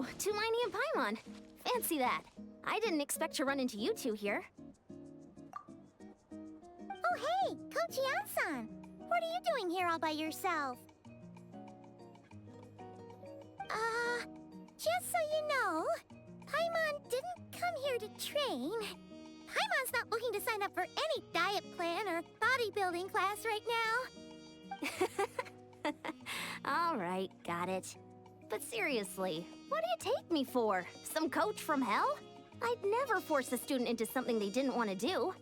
Hello, Tumini and Paimon. Fancy that. I didn't expect to run into you two here. Oh hey, Coach Yan-san! What are you doing here all by yourself? Just so you know, Paimon didn't come here to train. Paimon's not looking to sign up for any diet plan or bodybuilding class right now. All right, got it. But seriously, what do you take me for? Some coach from hell? I'd never force a student into something they didn't want to do.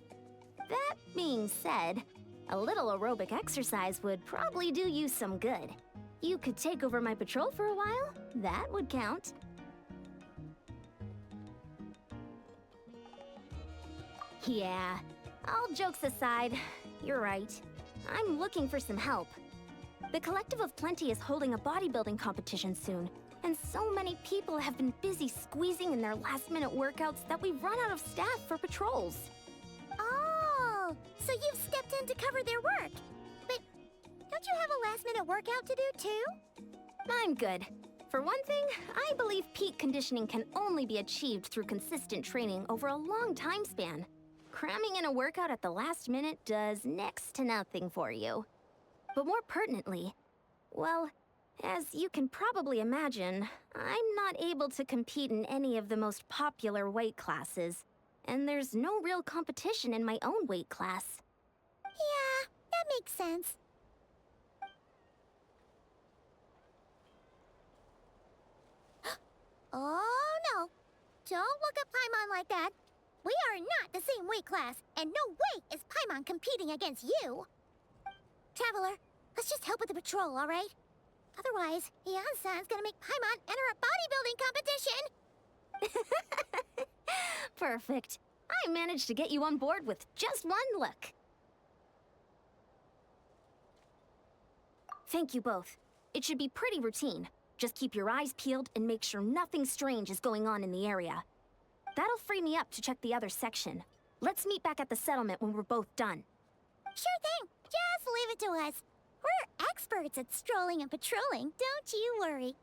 That being said, a little aerobic exercise would probably do you some good. You could take over my patrol for a while. That would count. Yeah, all jokes aside, you're right. I'm looking for some help. The Collective of Plenty is holding a bodybuilding competition soon, and so many people have been busy squeezing in their last-minute workouts that we've run out of staff for patrols. Oh, so you've stepped in to cover their work. But don't you have a last-minute workout to do too? I'm good. For one thing, I believe peak conditioning can only be achieved through consistent training over a long time span. Cramming in a workout at the last minute does next to nothing for you. But more pertinently, well, as you can probably imagine, I'm not able to compete in any of the most popular weight classes, and there's no real competition in my own weight class. Yeah, that makes sense. Oh no! Don't look at Paimon like that. We are not the same weight class, and no way is Paimon competing against you. Traveler, let's just help with the patrol, all right? Otherwise, Yan-san's gonna make Paimon enter a bodybuilding competition. Perfect. I managed to get you on board with just one look. Thank you both. It should be pretty routine. Just keep your eyes peeled and make sure nothing strange is going on in the area. That'll free me up to check the other section. Let's meet back at the settlement when we're both done. Sure thing. Just leave it to us. We're experts at strolling and patrolling, don't you worry.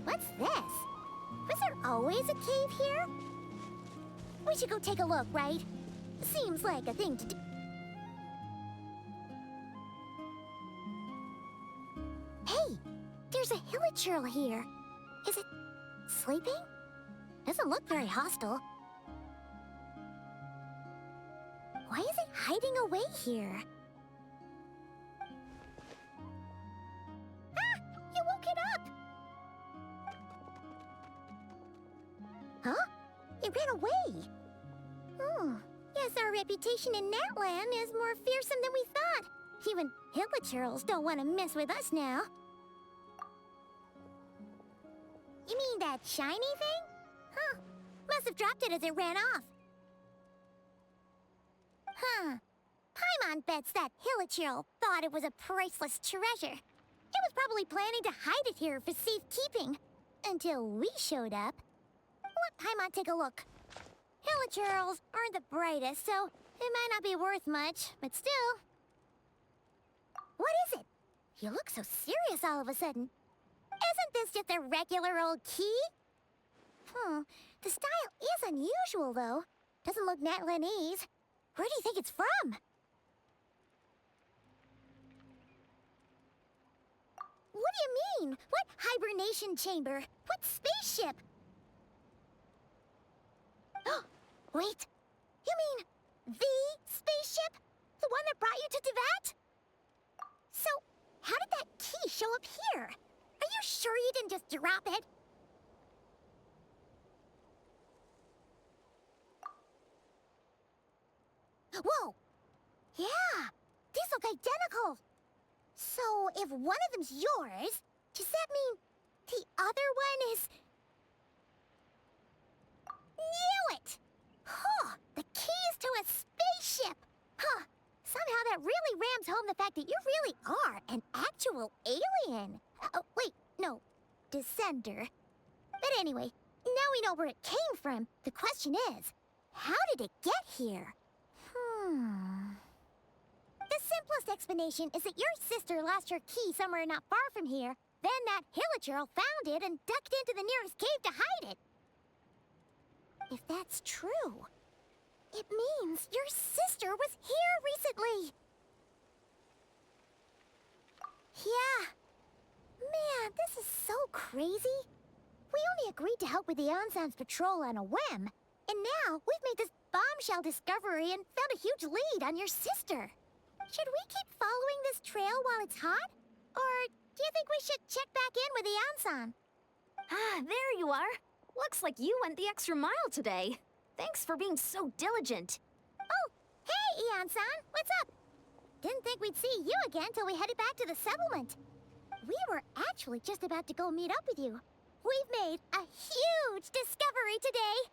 What's this? Was there always a cave here? We should go take a look, right? Seems like a thing to do. Hey, there's a hilichurl here. Is it sleeping? Doesn't look very hostile. Why is it hiding away here? Ah! You woke it up! Huh? It ran away. Oh, yes, our reputation in Natland is more fearsome than we thought. Even hilichurls don't want to mess with us now. You mean that shiny thing? Huh. Must have dropped it as it ran off. Huh. Paimon bets that hilichurl thought it was a priceless treasure. It was probably planning to hide it here for safekeeping. Until we showed up. Let Paimon take a look. Hilichurls aren't the brightest, so it might not be worth much, but still. What is it? You look so serious all of a sudden. Isn't this just a regular old key? The style is unusual, though. Doesn't look Natlanese. Where do you think it's from? What do you mean? What hibernation chamber? What spaceship? Wait, you mean the spaceship? The one that brought you to Teyvat? So, how did that key show up here? Are you sure you didn't just drop it? Whoa! Yeah, these look identical. So, if one of them's yours, does that mean the other one is... Knew it! Huh, the keys to a spaceship! Huh, somehow that really rams home the fact that you really are an actual alien. Oh, wait, no, descender. But anyway, now we know where it came from. The question is, how did it get here? The simplest explanation is that your sister lost her key somewhere not far from here. Then that Hilichurl found it and ducked into the nearest cave to hide it. If that's true, it means your sister was here recently. Yeah. Man, this is so crazy. We only agreed to help with the Ensemble patrol on a whim. And now we've made this bombshell discovery and found a huge lead on your sister. Should we keep following this trail while it's hot? Or do you think we should check back in with the Ensemble? Ah, there you are. Looks like you went the extra mile today. Thanks for being so diligent. Oh, hey, Ian-san, what's up? Didn't think we'd see you again till we headed back to the settlement. We were actually just about to go meet up with you. We've made a huge discovery today.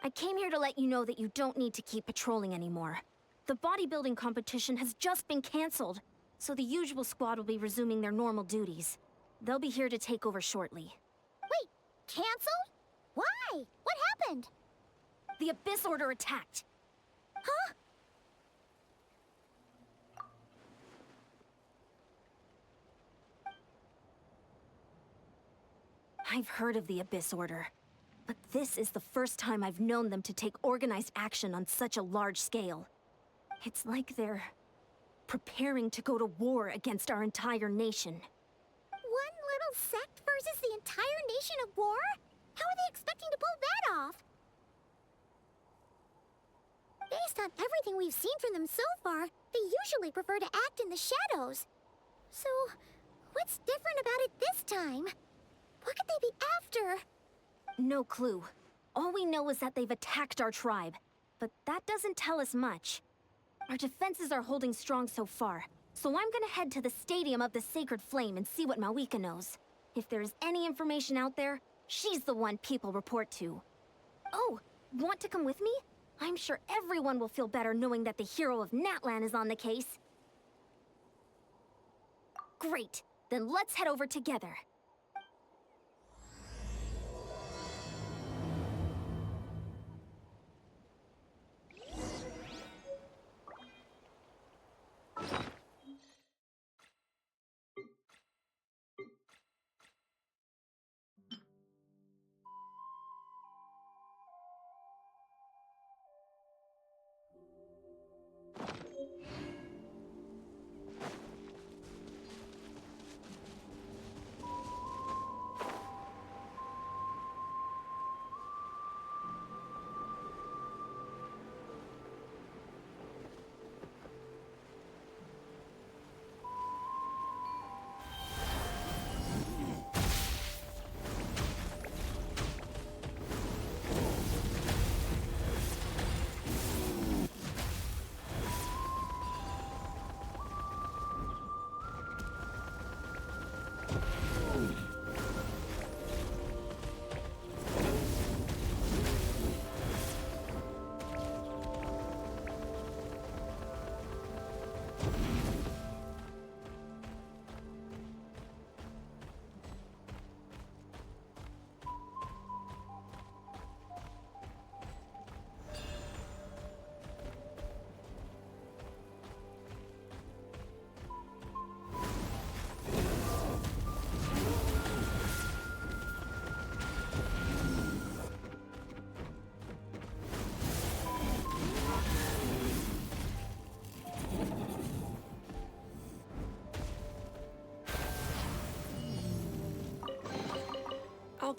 I came here to let you know that you don't need to keep patrolling anymore. The bodybuilding competition has just been cancelled, so the usual squad will be resuming their normal duties. They'll be here to take over shortly. Wait, canceled? Why? What happened? The Abyss Order attacked. Huh? I've heard of the Abyss Order, but this is the first time I've known them to take organized action on such a large scale. It's like they're preparing to go to war against our entire nation. One little sect versus the entire nation of war? How are they expecting to pull that off? Based on everything we've seen from them so far, they usually prefer to act in the shadows. So, what's different about it this time? What could they be after? No clue. All we know is that they've attacked our tribe, but that doesn't tell us much. Our defenses are holding strong so far, so I'm gonna head to the Stadium of the Sacred Flame and see what Malika knows. If there's any information out there, she's the one people report to. Oh, want to come with me? I'm sure everyone will feel better knowing that the hero of Natlan is on the case. Great, then let's head over together.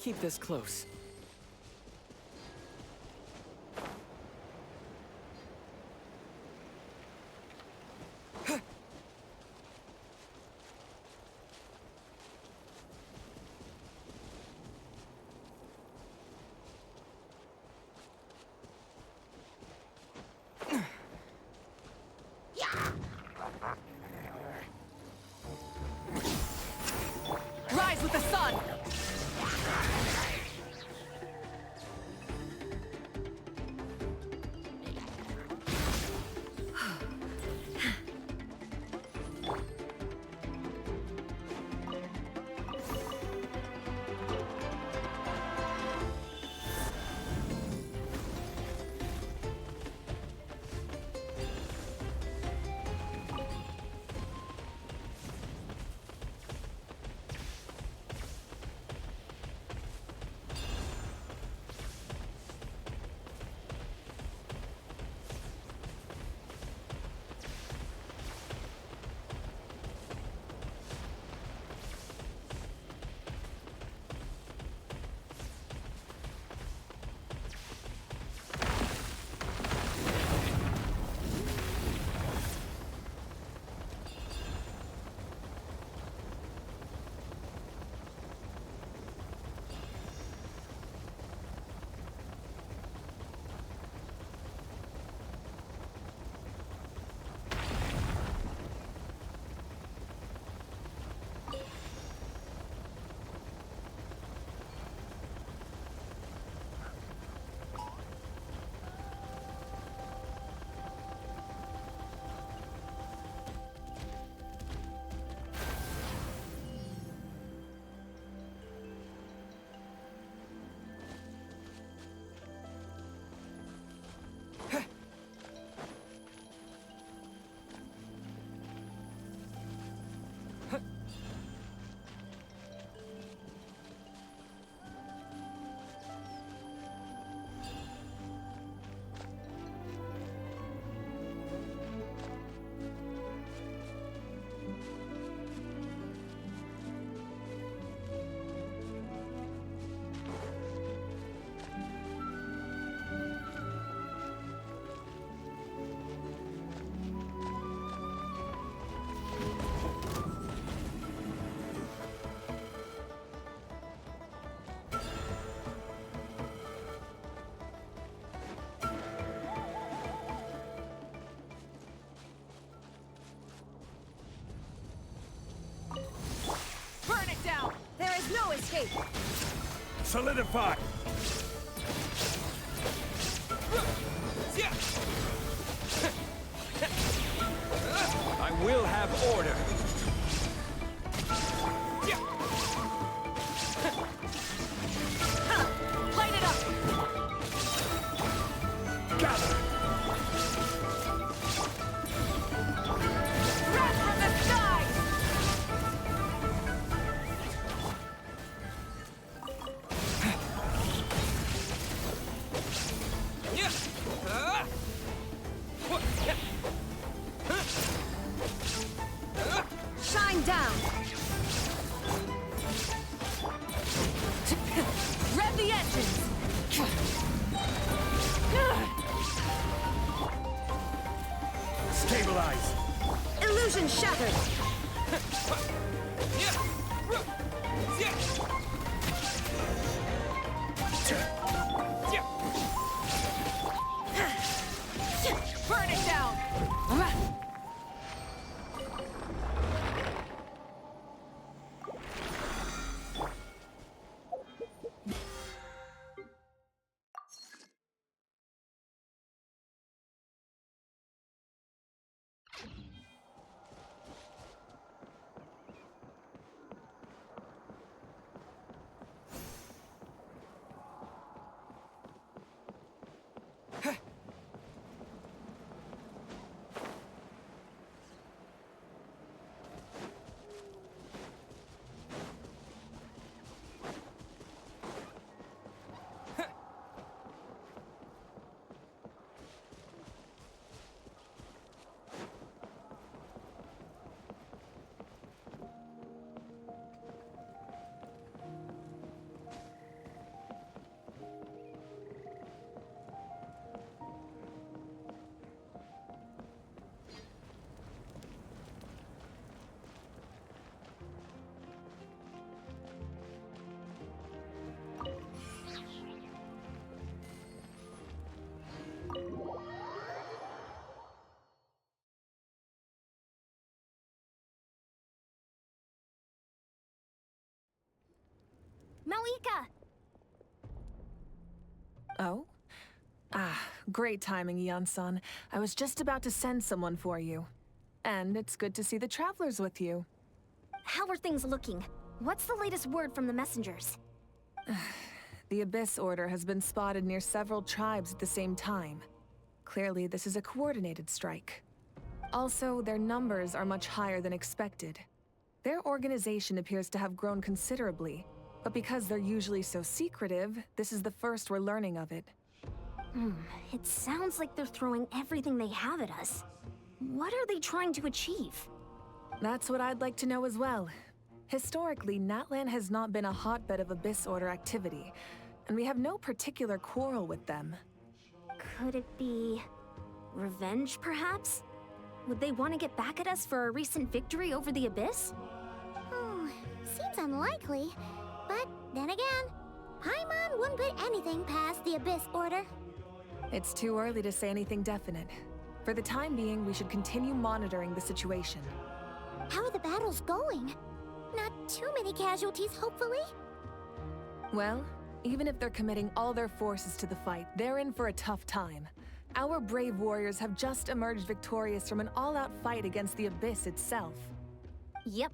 keep this close. Rise with the sun! No escape! Solidify! I will have order! Light it up! Gather! Wrath from the sky! Shine down! Rev the engines! Stabilize! Illusion shattered! Burn it down! Malika! Oh? Ah, great timing, Eon-san. I was just about to send someone for you. And it's good to see the travelers with you. How are things looking? What's the latest word from the messengers? The Abyss Order has been spotted near several tribes at the same time. Clearly, this is a coordinated strike. Also, their numbers are much higher than expected. Their organization appears to have grown considerably, but because they're usually so secretive, this is the first we're learning of it. It sounds like they're throwing everything they have at us. What are they trying to achieve? That's what I'd like to know as well. Historically, Natlan has not been a hotbed of Abyss Order activity, and we have no particular quarrel with them. Could it be revenge, perhaps? Would they want to get back at us for a recent victory over the Abyss? Seems unlikely. But then again, Paimon wouldn't put anything past the Abyss Order. It's too early to say anything definite. For the time being, we should continue monitoring the situation. How are the battles going? Not too many casualties, hopefully? Well, even if they're committing all their forces to the fight, they're in for a tough time. Our brave warriors have just emerged victorious from an all-out fight against the Abyss itself. Yep.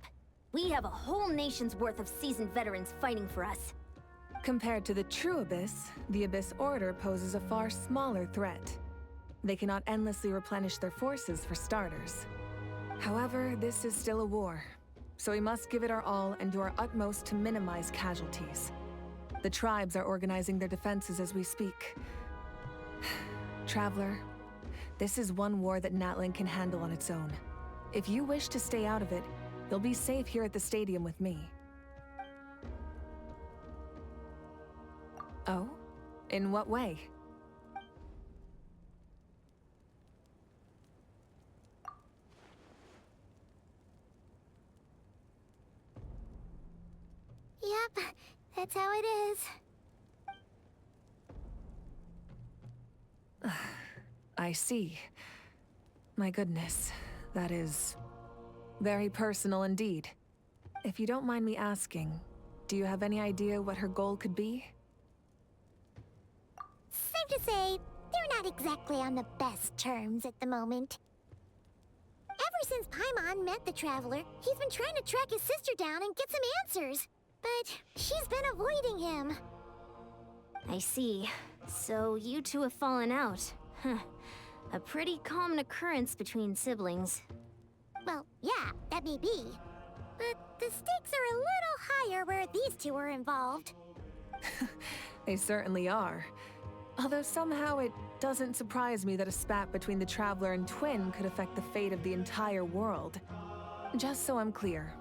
We have a whole nation's worth of seasoned veterans fighting for us. Compared to the true Abyss, the Abyss Order poses a far smaller threat. They cannot endlessly replenish their forces, for starters. However, this is still a war, so we must give it our all and do our utmost to minimize casualties. The tribes are organizing their defenses as we speak. Traveler, this is one war that Natlan can handle on its own. If you wish to stay out of it, you'll be safe here at the stadium with me. Oh? In what way? Yep, that's how it is. I see. My goodness, that is very personal indeed. If you don't mind me asking, do you have any idea what her goal could be? Safe to say, they're not exactly on the best terms at the moment. Ever since Paimon met the Traveler, he's been trying to track his sister down and get some answers. But she's been avoiding him. I see. So you two have fallen out. Huh. A pretty common occurrence between siblings. Well, yeah, that may be. But the stakes are a little higher where these two are involved. They certainly are. Although somehow it doesn't surprise me that a spat between the Traveler and Twin could affect the fate of the entire world. Just so I'm clear,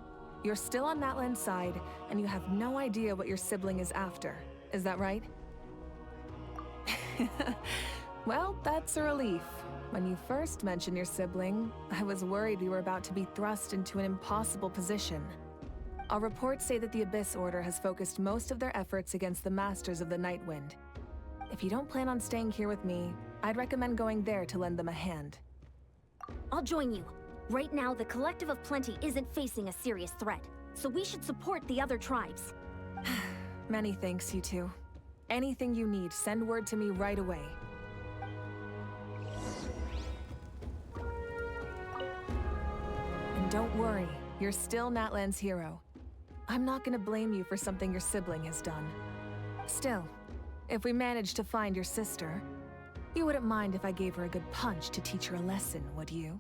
you're still on Natlan's side, and you have no idea what your sibling is after. Is that right? Well, that's a relief. When you first mentioned your sibling, I was worried we were about to be thrust into an impossible position. Our reports say that the Abyss Order has focused most of their efforts against the Masters of the Nightwind. If you don't plan on staying here with me, I'd recommend going there to lend them a hand. I'll join you. Right now, the Collective of Plenty isn't facing a serious threat, so we should support the other tribes. Many thanks, you two. Anything you need, send word to me right away. And don't worry, you're still Natlan's hero. I'm not gonna blame you for something your sibling has done. Still, if we manage to find your sister, you wouldn't mind if I gave her a good punch to teach her a lesson, would you?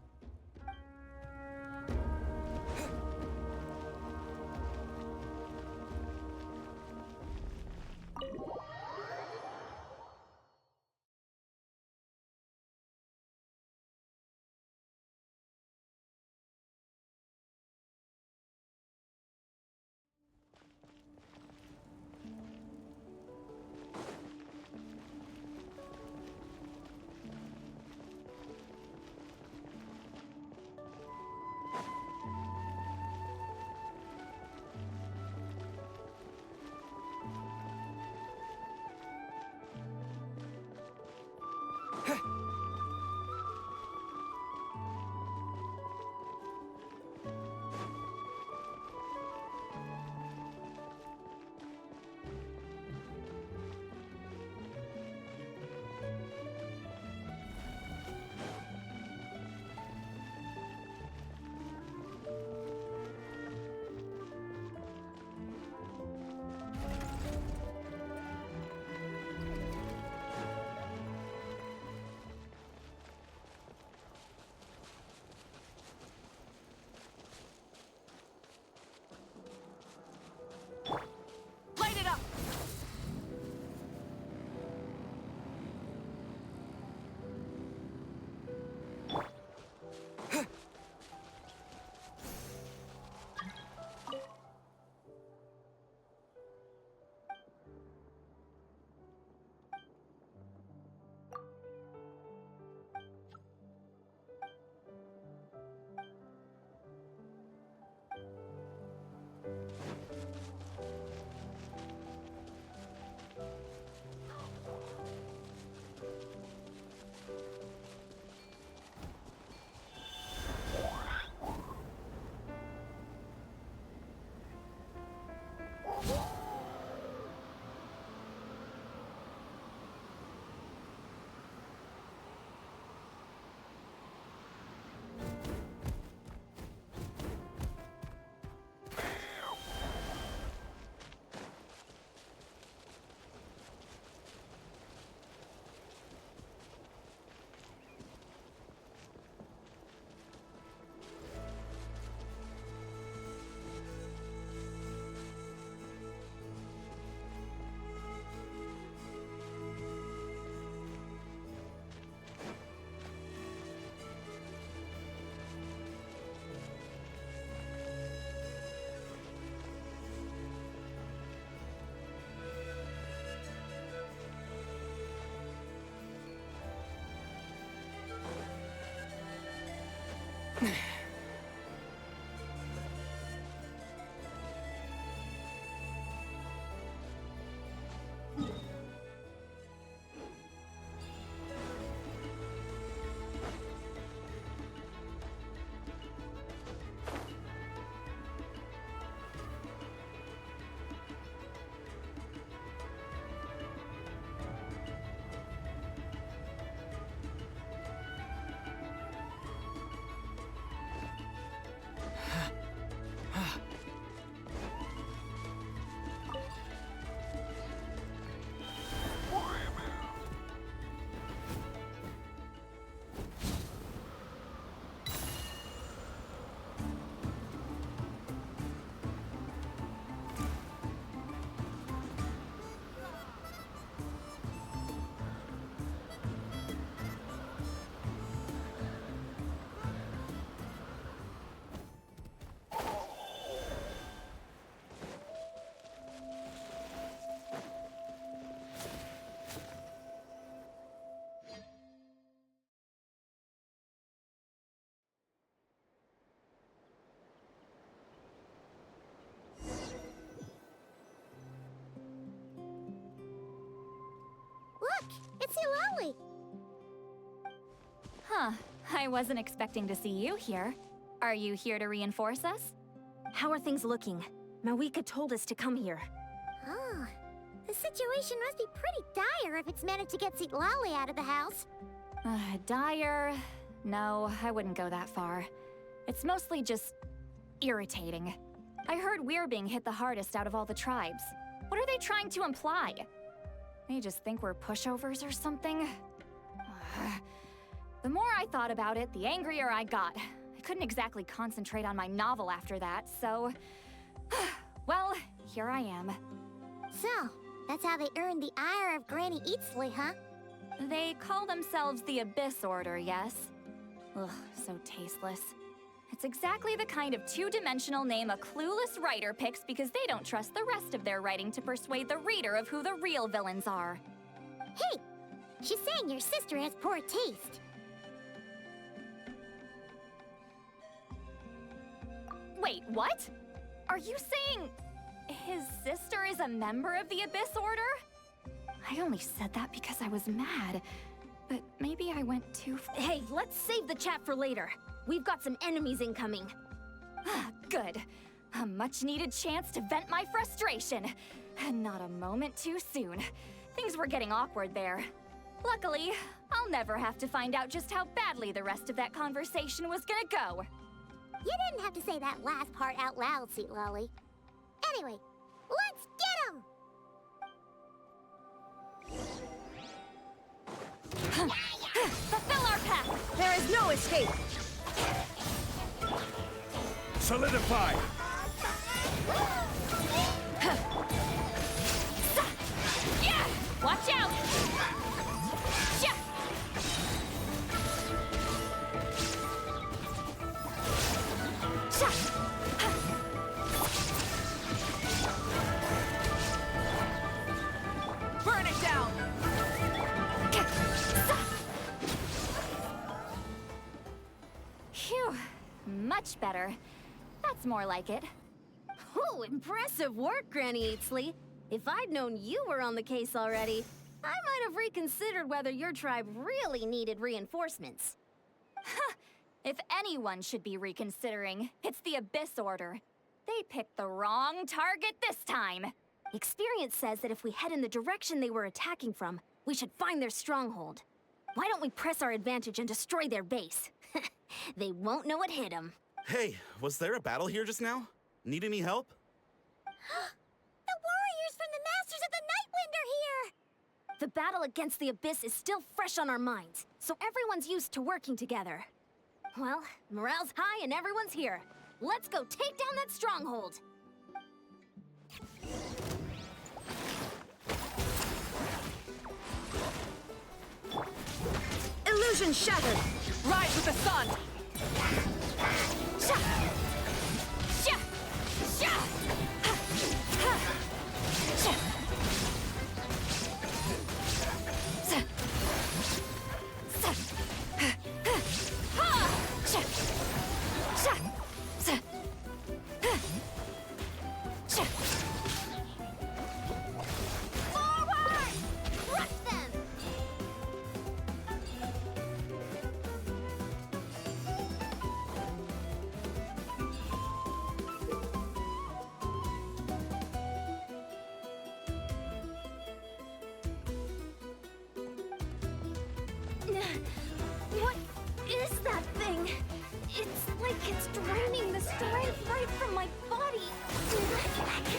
see Lolly. Huh. I wasn't expecting to see you here. Are you here to reinforce us? How are things looking? Mawika told us to come here. Oh, the situation must be pretty dire if it's managed to get Seat Lolly out of the house. Dire? No, I wouldn't go that far. It's mostly just irritating. I heard we're being hit the hardest out of all the tribes. What are they trying to imply? They just think we're pushovers or something? The more I thought about it, the angrier I got. I couldn't exactly concentrate on my novel after that, so... well, here I am. So, that's how they earned the ire of Granny Eatsley, huh? They call themselves the Abyss Order, yes? Ugh, so tasteless. It's exactly the kind of two-dimensional name a clueless writer picks because they don't trust the rest of their writing to persuade the reader of who the real villains are. Hey! She's saying your sister has poor taste. Wait, what? Are you saying his sister is a member of the Abyss Order? I only said that because I was mad, but maybe I went too far. Hey, let's save the chat for later. We've got some enemies incoming. Good. A much-needed chance to vent my frustration. And not a moment too soon. Things were getting awkward there. Luckily, I'll never have to find out just how badly the rest of that conversation was gonna go. You didn't have to say that last part out loud, Seat Lolly. Anyway, let's get 'em! Fulfill our path! There is no escape! Solidify! Yeah! Watch out! Yeah! Burn it down! Phew. Much better. That's more like it. Ooh, impressive work, Granny Eatsley. If I'd known you were on the case already, I might have reconsidered whether your tribe really needed reinforcements. If anyone should be reconsidering, it's the Abyss Order. They picked the wrong target this time. Experience says that if we head in the direction they were attacking from, we should find their stronghold. Why don't we press our advantage and destroy their base? They won't know what hit them. Hey, was there a battle here just now? Need any help? The warriors from the Masters of the Nightwind are here! The battle against the Abyss is still fresh on our minds, so everyone's used to working together. Well, morale's high and everyone's here. Let's go take down that stronghold! Illusion shattered! Rise with the sun! Sha! Sha! Sha! Ha! Ha! Sha! Sa! Sa! Ha! Ha! Ha! Sha! Sha! Sa! Ha! Sha! Forward! Crush them! What is that thing? It's like it's draining the strength right from my body.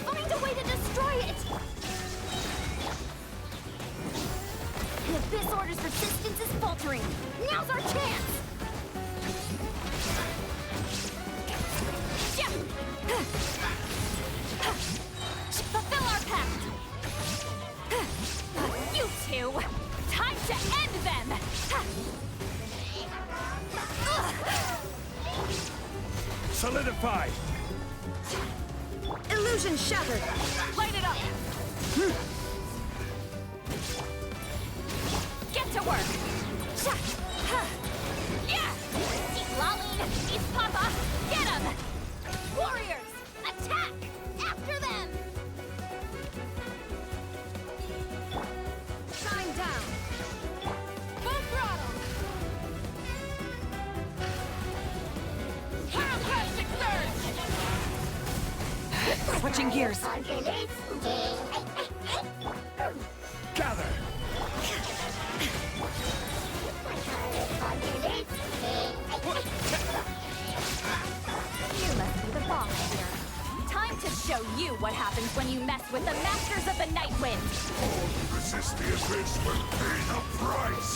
Find a way to destroy it! The Abyss Order's resistance is faltering. Now's our chance! Yeah! Fulfill our pact! You two! Time to end them! Solidify! Illusion shattered! Light it up! Get to work! Yeah! Eat Lolly! Eat Papa! Get him! Warriors! Attack! After them! Shine down! Switching gears. Gather! You must be the boss here. Time to show you what happens when you mess with the Masters of the Night Wind. All who resist the abyss will pay the price!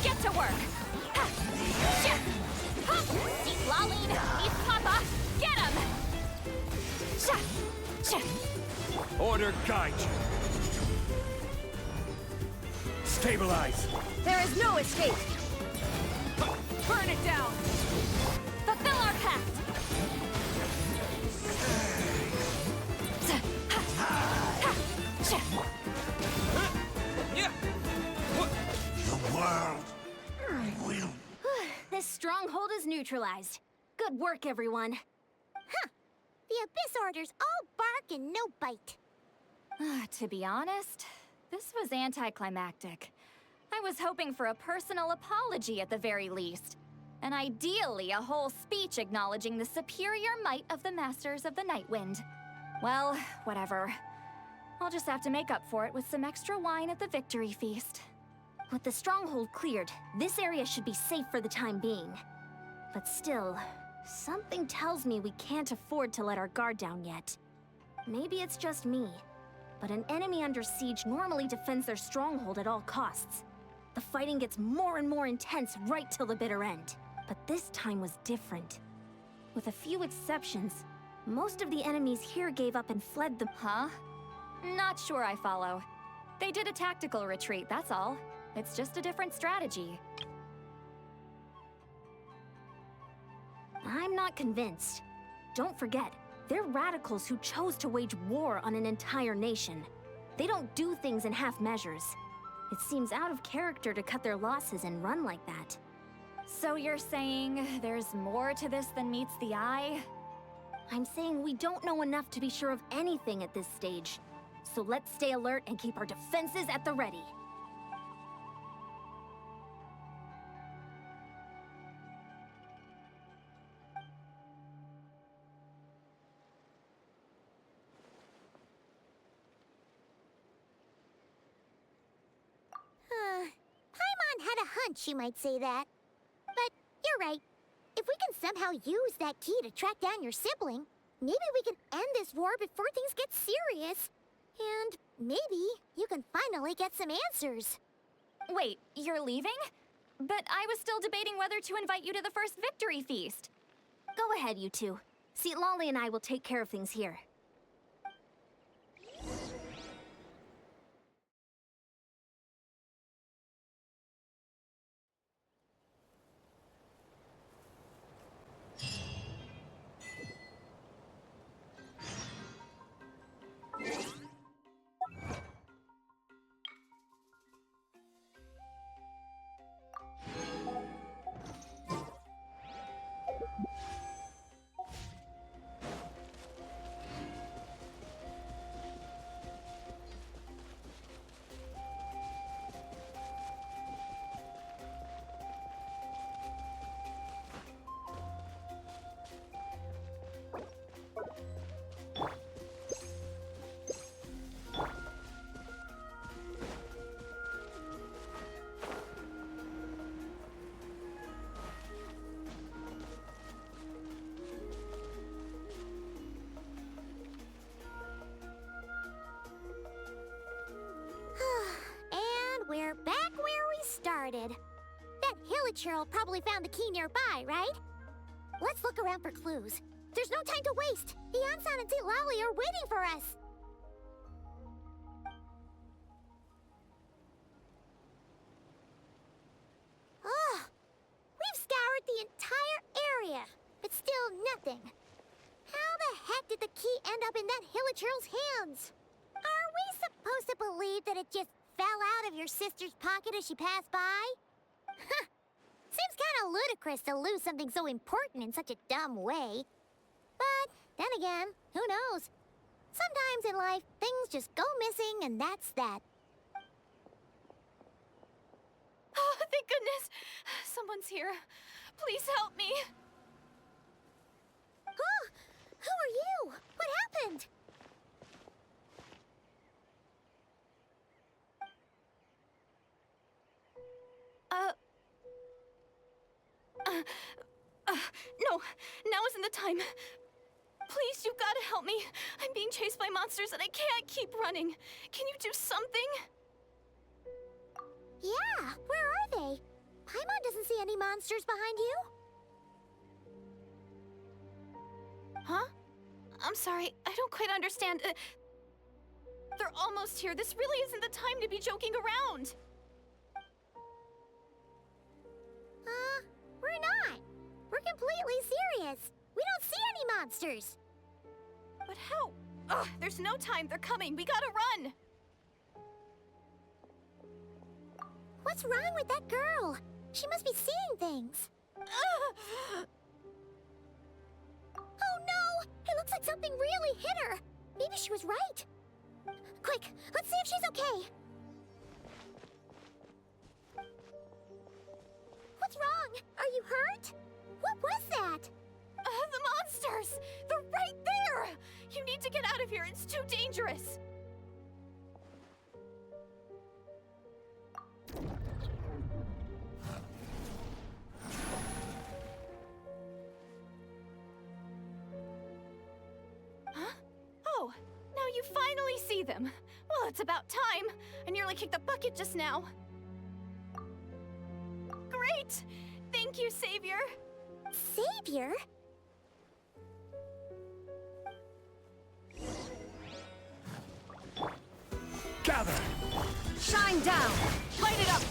Get to work! Ha! Shit! Ha! Eat Laline! Eat Papa! Get him! Sha! Sha! Order guide you! Stabilize! There is no escape. Burn it down. Fulfill our pact! The world will... This stronghold is neutralized. Good work, everyone. The Abyss Order's all bark and no bite. To be honest, this was anticlimactic. I was hoping for a personal apology at the very least. And ideally, a whole speech acknowledging the superior might of the Masters of the Night Wind. Well, whatever. I'll just have to make up for it with some extra wine at the victory feast. With the stronghold cleared, this area should be safe for the time being. But still, something tells me we can't afford to let our guard down yet. Maybe it's just me, but an enemy under siege normally defends their stronghold at all costs. The fighting gets more and more intense right till the bitter end. But this time was different. With a few exceptions, most of the enemies here gave up and fled the... Huh? Not sure I follow. They did a tactical retreat, that's all. It's just a different strategy. I'm not convinced. Don't forget, they're radicals who chose to wage war on an entire nation. They don't do things in half measures. It seems out of character to cut their losses and run like that. So you're saying there's more to this than meets the eye? I'm saying we don't know enough to be sure of anything at this stage. So let's stay alert and keep our defenses at the ready. Paimon had a hunch you might say that. But you're right. If we can somehow use that key to track down your sibling, maybe we can end this war before things get serious. And maybe you can finally get some answers. Wait, you're leaving? But I was still debating whether to invite you to the first victory feast. Go ahead, you two. See, Lolly and I will take care of things here. And we're back where we started. That Hilichurl probably found the key nearby, right? Let's look around for clues. There's no time to waste. The Ansan and Zitlali are waiting for us. Ugh! We've scoured the entire area, but still nothing. How the heck did the key end up in that Hilichurl's hands? Are we supposed to believe that it just fell out of your sister's pocket as she passed by? Huh. Seems kind of ludicrous to lose something so important in such a dumb way. But then again, who knows? Sometimes in life, things just go missing and that's that. Oh, Thank goodness. Someone's here. Please help me. Oh, who are you? What happened? No, now isn't the time. Please, you've got to help me. I'm being chased by monsters and I can't keep running. Can you do something? Yeah, where are they? Paimon doesn't see any monsters behind you. Huh? I'm sorry, I don't quite understand. They're almost here. This really isn't the time to be joking around. We're not. We're completely serious. We don't see any monsters. But how? Ugh, there's no time. They're coming. We gotta run. What's wrong with that girl? She must be seeing things. Oh no! It looks like something really hit her. Maybe she was right. Quick, let's see if she's okay. What's wrong? Are you hurt? What was that? The monsters! They're right there! You need to get out of here. It's too dangerous. Huh? Oh, now you finally see them. Well, it's about time. I nearly kicked the bucket just now. Great! Thank you, Savior. Savior? Gather! Shine down! Light it up!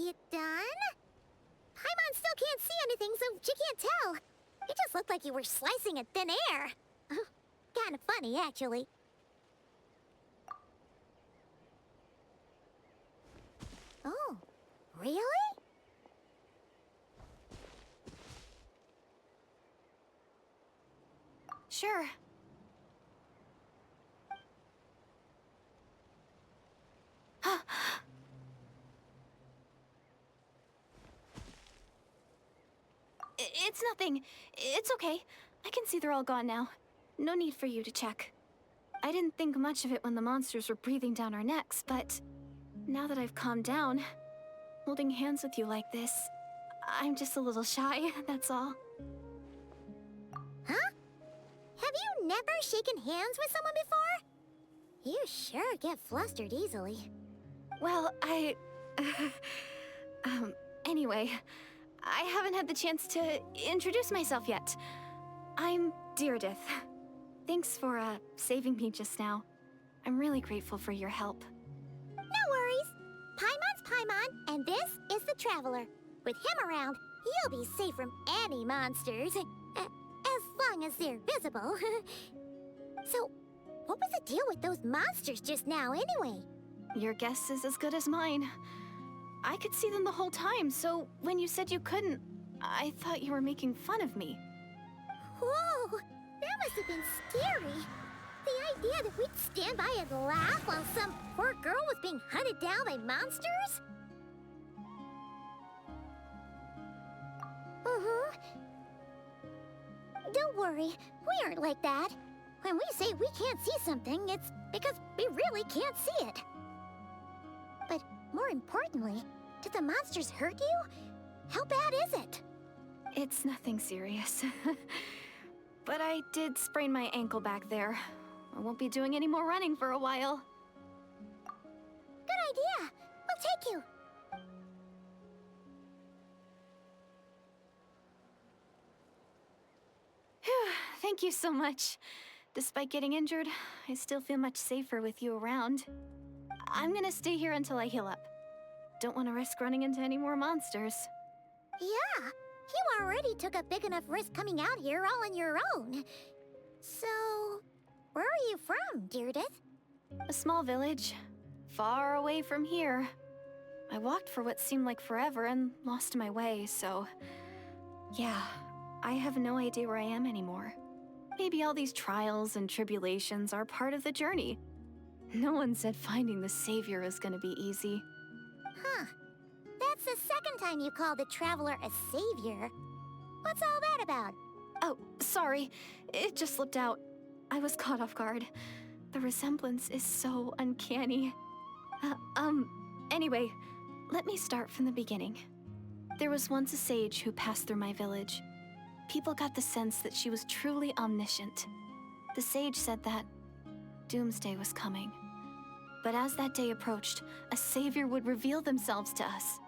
You done? Paimon still can't see anything, so she can't tell. It just looked like you were slicing at thin air. Kind of funny, actually. Oh, really? Sure. It's nothing. It's okay. I can see they're all gone now. No need for you to check. I didn't think much of it when the monsters were breathing down our necks, but now that I've calmed down, holding hands with you like this, I'm just a little shy, that's all. Huh? Have you never shaken hands with someone before? You sure get flustered easily. Well, anyway, I haven't had the chance to introduce myself yet. I'm Deirdith. Thanks for, saving me just now. I'm really grateful for your help. No worries. Paimon's Paimon, and this is the Traveler. With him around, you'll be safe from any monsters. As long as they're visible. So, what was the deal with those monsters just now, anyway? Your guess is as good as mine. I could see them the whole time, so when you said you couldn't, I thought you were making fun of me. Whoa! That must have been scary. The idea that we'd stand by and laugh while some poor girl was being hunted down by monsters? Don't worry, we aren't like that. When we say we can't see something, it's because we really can't see it. But more importantly, did the monsters hurt you? How bad is it? It's nothing serious. But I did sprain my ankle back there. I won't be doing any more running for a while. Good idea. We'll take you. Thank you so much. Despite getting injured, I still feel much safer with you around. I'm gonna stay here until I heal up. Don't want to risk running into any more monsters. Yeah, you already took a big enough risk coming out here all on your own. So, Where are you from, Deirdith? A small village, far away from here. I walked for what seemed like forever and lost my way, so... Yeah, I have no idea where I am anymore. Maybe all these trials and tribulations are part of the journey. No one said finding the Savior is gonna be easy. Huh. That's the second time you called the Traveler a savior. What's all that about? Oh, sorry. It just slipped out. I was caught off guard. The resemblance is so uncanny. Anyway, let me start from the beginning. There was once a sage who passed through my village. People got the sense that she was truly omniscient. The sage said that doomsday was coming. But as that day approached, a savior would reveal themselves to us.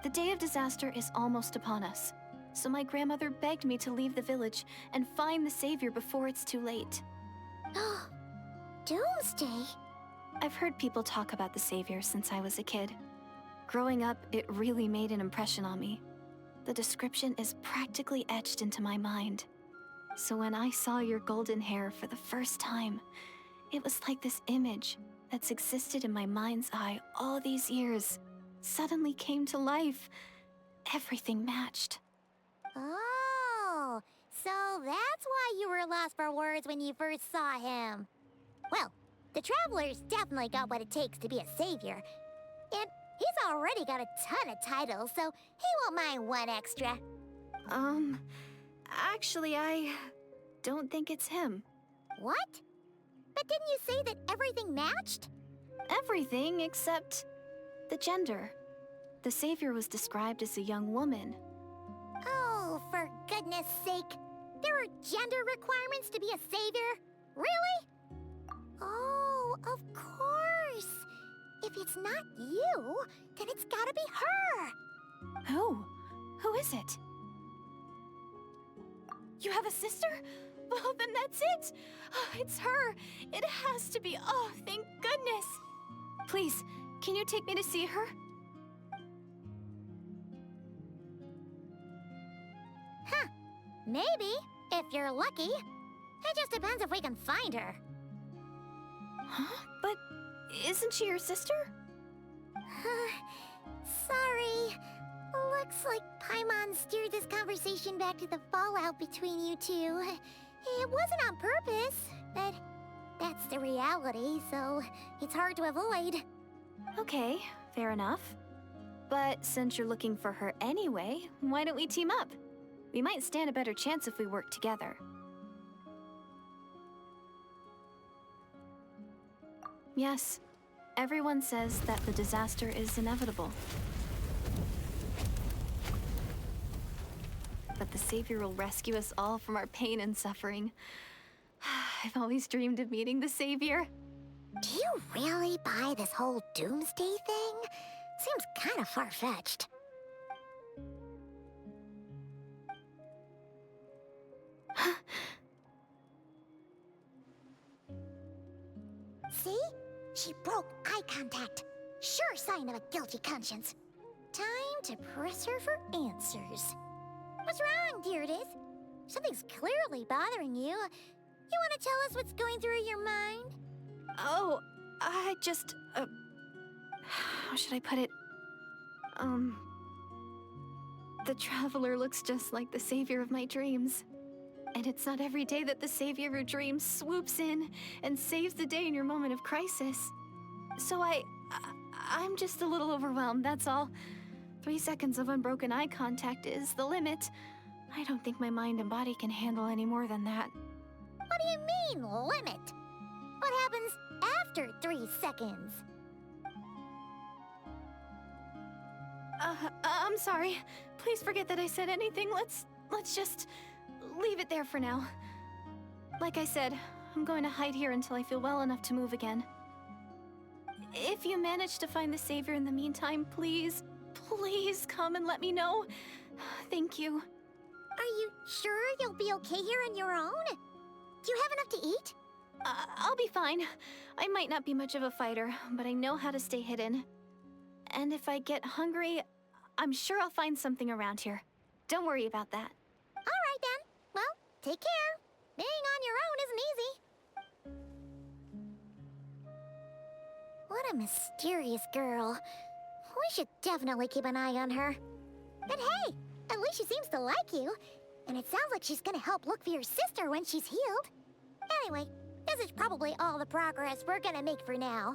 The day of disaster is almost upon us, so my grandmother begged me to leave the village and find the savior before it's too late. Doomsday? I've heard people talk about the savior since I was a kid. Growing up, it really made an impression on me. The description is practically etched into my mind. So when I saw your golden hair for the first time, it was like this image that's existed in my mind's eye all these years suddenly came to life. Everything matched. Oh, so that's why you were lost for words when you first saw him. Well, the Traveler's definitely got what it takes to be a savior. And he's already got a ton of titles, so he won't mind one extra. Actually, I don't think it's him. What? But didn't you say that everything matched? Everything except the gender. The savior was described as a young woman. Oh, for goodness sake. There are gender requirements to be a savior? Really? Oh, of course. If it's not you, then it's gotta be her. Who? Who is it? You have a sister? Well, then that's it. Oh, it's her. It has to be. Oh, thank goodness. Please, can you take me to see her? Huh. Maybe, if you're lucky. It just depends if we can find her. Huh? But isn't she your sister? Sorry. Looks like Paimon steered this conversation back to the fallout between you two. It wasn't on purpose, but that's the reality, so it's hard to avoid. Okay, fair enough. But since you're looking for her anyway, why don't we team up? We might stand a better chance if we work together. Yes, everyone says that the disaster is inevitable. But the Savior will rescue us all from our pain and suffering. I've always dreamed of meeting the Savior. Do you really buy this whole doomsday thing? Seems kind of far-fetched. See? She broke eye contact. Sure sign of a guilty conscience. Time to press her for answers. What's wrong, Deirdith? Something's clearly bothering you. You want to tell us what's going through your mind? Oh, I just, how should I put it? The Traveler looks just like the savior of my dreams. And it's not every day that the savior of your dreams swoops in and saves the day in your moment of crisis. So I'm just a little overwhelmed, that's all. 3 seconds of unbroken eye contact is the limit. I don't think my mind and body can handle any more than that. What do you mean, limit? What happens after 3 seconds? I'm sorry. Please forget that I said anything. Let's just leave it there for now. Like I said, I'm going to hide here until I feel well enough to move again. If you manage to find the Savior in the meantime, please come and let me know. Thank you. Are you sure you'll be okay here on your own? Do you have enough to eat? I'll be fine. I might not be much of a fighter, but I know how to stay hidden. And if I get hungry, I'm sure I'll find something around here. Don't worry about that. All right then. Well, take care. Being on your own isn't easy. What a mysterious girl. We should definitely keep an eye on her. But hey, at least she seems to like you. And it sounds like she's gonna help look for your sister when she's healed. Anyway, this is probably all the progress we're gonna make for now.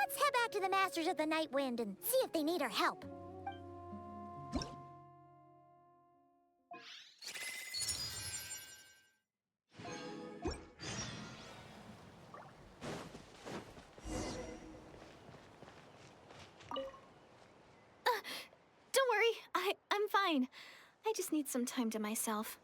Let's head back to the Masters of the Night Wind and see if they need our help. Don't worry, I'm fine. I just need some time to myself.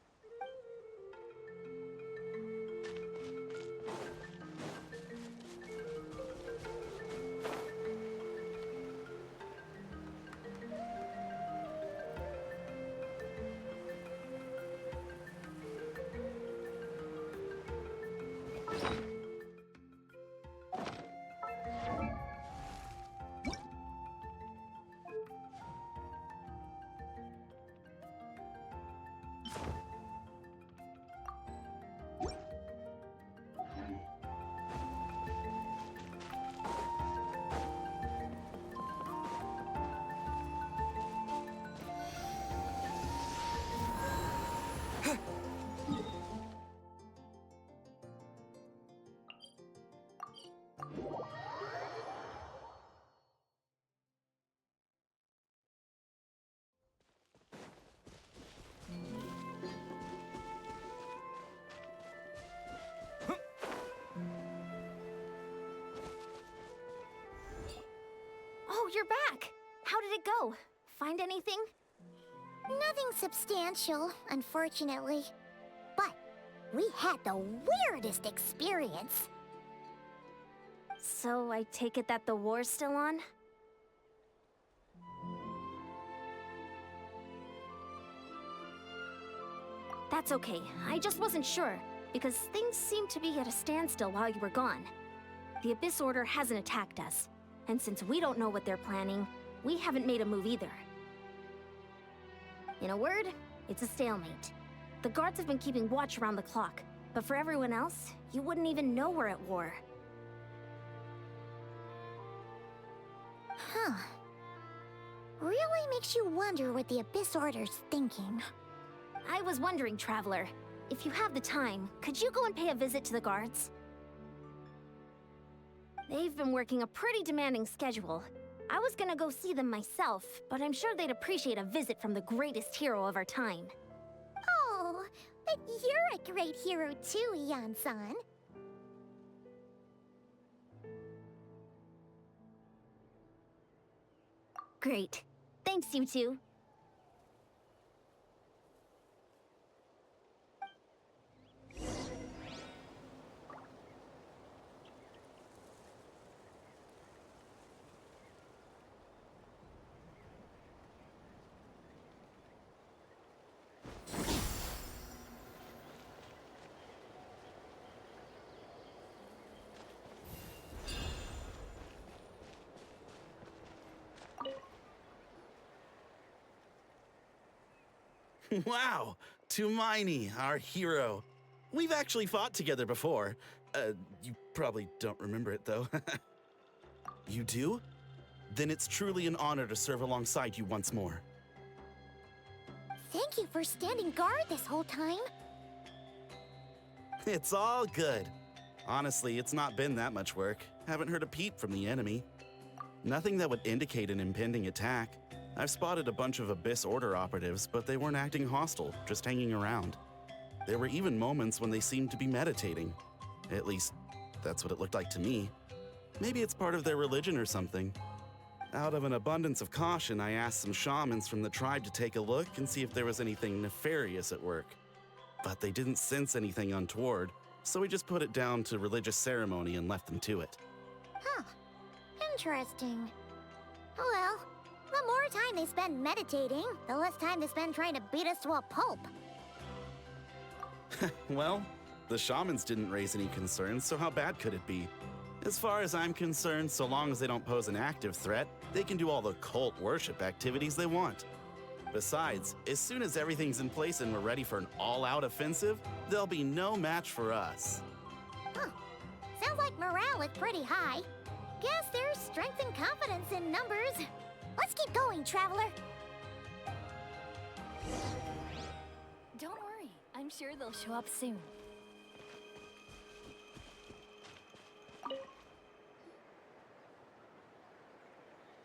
Oh, you're back! How did it go? Find anything? Nothing substantial, unfortunately. But we had the weirdest experience. So I take it that the war's still on? That's okay. I just wasn't sure, because things seemed to be at a standstill while you were gone. The Abyss Order hasn't attacked us, and since we don't know what they're planning, we haven't made a move either. In a word, it's a stalemate. The guards have been keeping watch around the clock, but for everyone else, you wouldn't even know we're at war. Huh. Really makes you wonder what the Abyss Order's thinking. I was wondering, Traveler, if you have the time, could you go and pay a visit to the guards? They've been working a pretty demanding schedule. I was gonna go see them myself, but I'm sure they'd appreciate a visit from the greatest hero of our time. Oh, but you're a great hero too, Yan-san. Great. Thanks, you two. Wow, Tumaini, our hero. We've actually fought together before. You probably don't remember it, though. You do? Then it's truly an honor to serve alongside you once more. Thank you for standing guard this whole time. It's all good. Honestly, it's not been that much work. Haven't heard a peep from the enemy. Nothing that would indicate an impending attack. I've spotted a bunch of Abyss Order operatives, but they weren't acting hostile, just hanging around. There were even moments when they seemed to be meditating. At least, that's what it looked like to me. Maybe it's part of their religion or something. Out of an abundance of caution, I asked some shamans from the tribe to take a look and see if there was anything nefarious at work. But they didn't sense anything untoward, so we just put it down to religious ceremony and left them to it. Huh. Interesting. Oh well, the more time they spend meditating, the less time they spend trying to beat us to a pulp. Well, the shamans didn't raise any concerns, so how bad could it be? As far as I'm concerned, so long as they don't pose an active threat, they can do all the cult worship activities they want. Besides, as soon as everything's in place and we're ready for an all-out offensive, there'll be no match for us. Huh. Sounds like morale is pretty high. Guess there's strength and confidence in numbers. Let's keep going, Traveler. Don't worry, I'm sure they'll show up soon.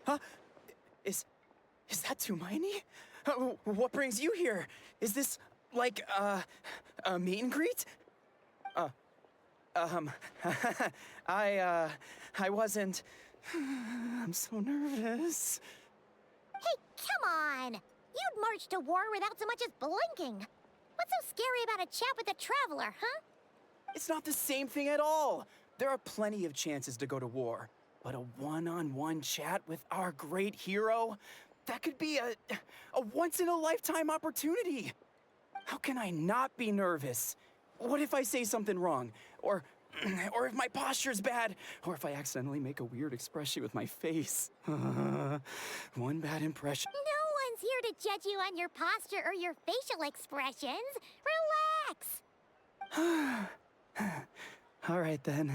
Huh? Is that Hermione? What brings you here? Is this, like, a meet and greet? I wasn't... I'm so nervous. Hey, come on! You'd march to war without so much as blinking. What's so scary about a chat with a Traveler, huh? It's not the same thing at all. There are plenty of chances to go to war. But a one-on-one chat with our great hero? That could be a once-in-a-lifetime opportunity. How can I not be nervous? What if I say something wrong? Or if my posture's bad? Or if I accidentally make a weird expression with my face? One bad impression. No one's here to judge you on your posture or your facial expressions. Relax! All right, then.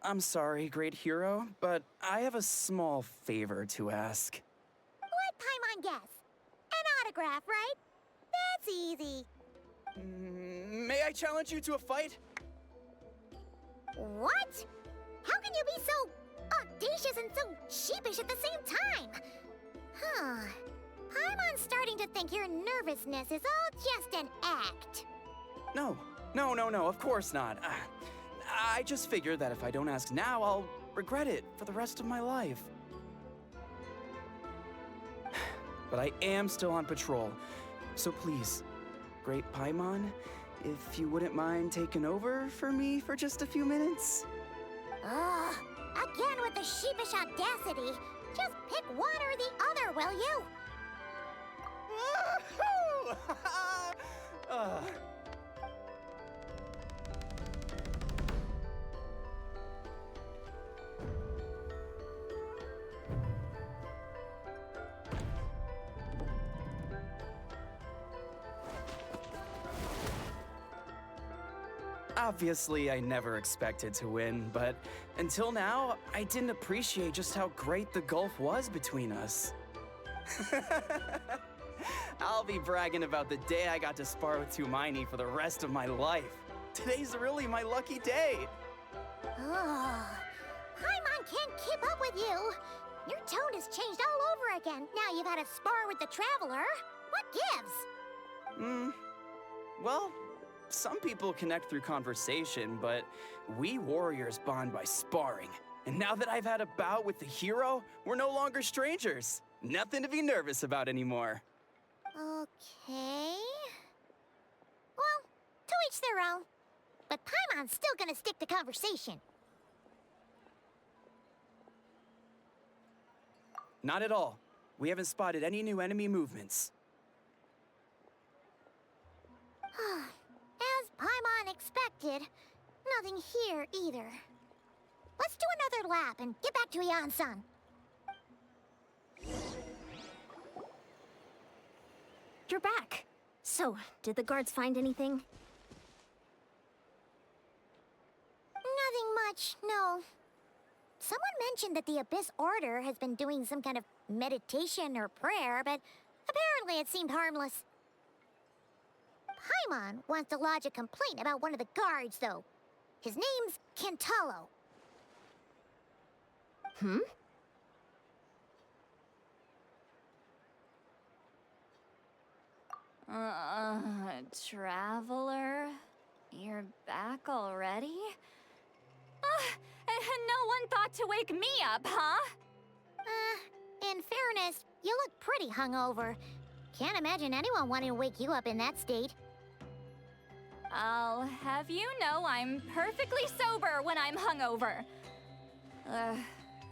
I'm sorry, great hero, but I have a small favor to ask. Let Paimon guess. An autograph, right? That's easy. May I challenge you to a fight? What? How can you be so audacious and so sheepish at the same time? Huh. Paimon's starting to think your nervousness is all just an act. No, of course not. I just figured that if I don't ask now, I'll regret it for the rest of my life. But I am still on patrol, so please, Great Paimon, if you wouldn't mind taking over for me for just a few minutes? Ugh, again with the sheepish audacity. Just pick one or the other, will you? Obviously, I never expected to win, but until now, I didn't appreciate just how great the gulf was between us. I'll be bragging about the day I got to spar with Hermione for the rest of my life. Today's really my lucky day. Ugh. Paimon can't keep up with you. Your tone has changed all over again. Now you've had a spar with the Traveler. What gives? Well, some people connect through conversation, but we warriors bond by sparring. And now that I've had a bout with the hero, we're no longer strangers. Nothing to be nervous about anymore. Okay. Well, to each their own. But Paimon's still gonna stick to conversation. Not at all. We haven't spotted any new enemy movements. As Paimon expected, nothing here either. Let's do another lap and get back to Yan-san. You're back. So, did the guards find anything? Nothing much, no. Someone mentioned that the Abyss Order has been doing some kind of meditation or prayer, but apparently it seemed harmless. Paimon wants to lodge a complaint about one of the guards, though. His name's Kentalo. Traveler? You're back already? And no one thought to wake me up, huh? In fairness, you look pretty hungover. Can't imagine anyone wanting to wake you up in that state. I'll have you know I'm perfectly sober when I'm hungover.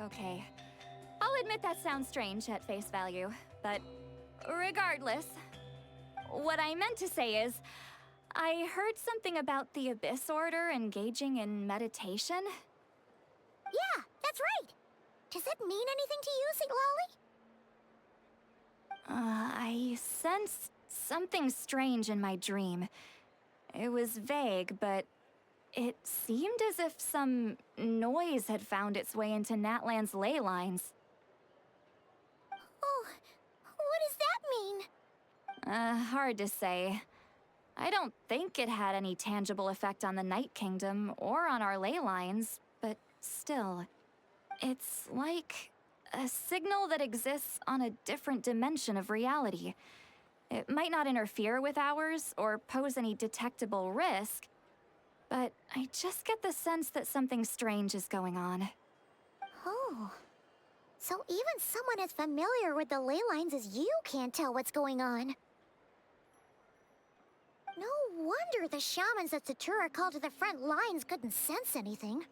Okay. I'll admit that sounds strange at face value, but regardless, what I meant to say is, I heard something about the Abyss Order engaging in meditation. Yeah, that's right. Does it mean anything to you, St. Lolly? I sensed something strange in my dream. It was vague, but It seemed as if some noise had found its way into Natlan's ley lines. Oh, what does that mean? Hard to say. I don't think it had any tangible effect on the Night Kingdom or on our ley lines, but still. It's like a signal that exists on a different dimension of reality. It might not interfere with ours or pose any detectable risk, but I just get the sense that something strange is going on. Oh. So even someone as familiar with the ley lines as you can't tell what's going on. No wonder the shamans that Satura called to the front lines couldn't sense anything.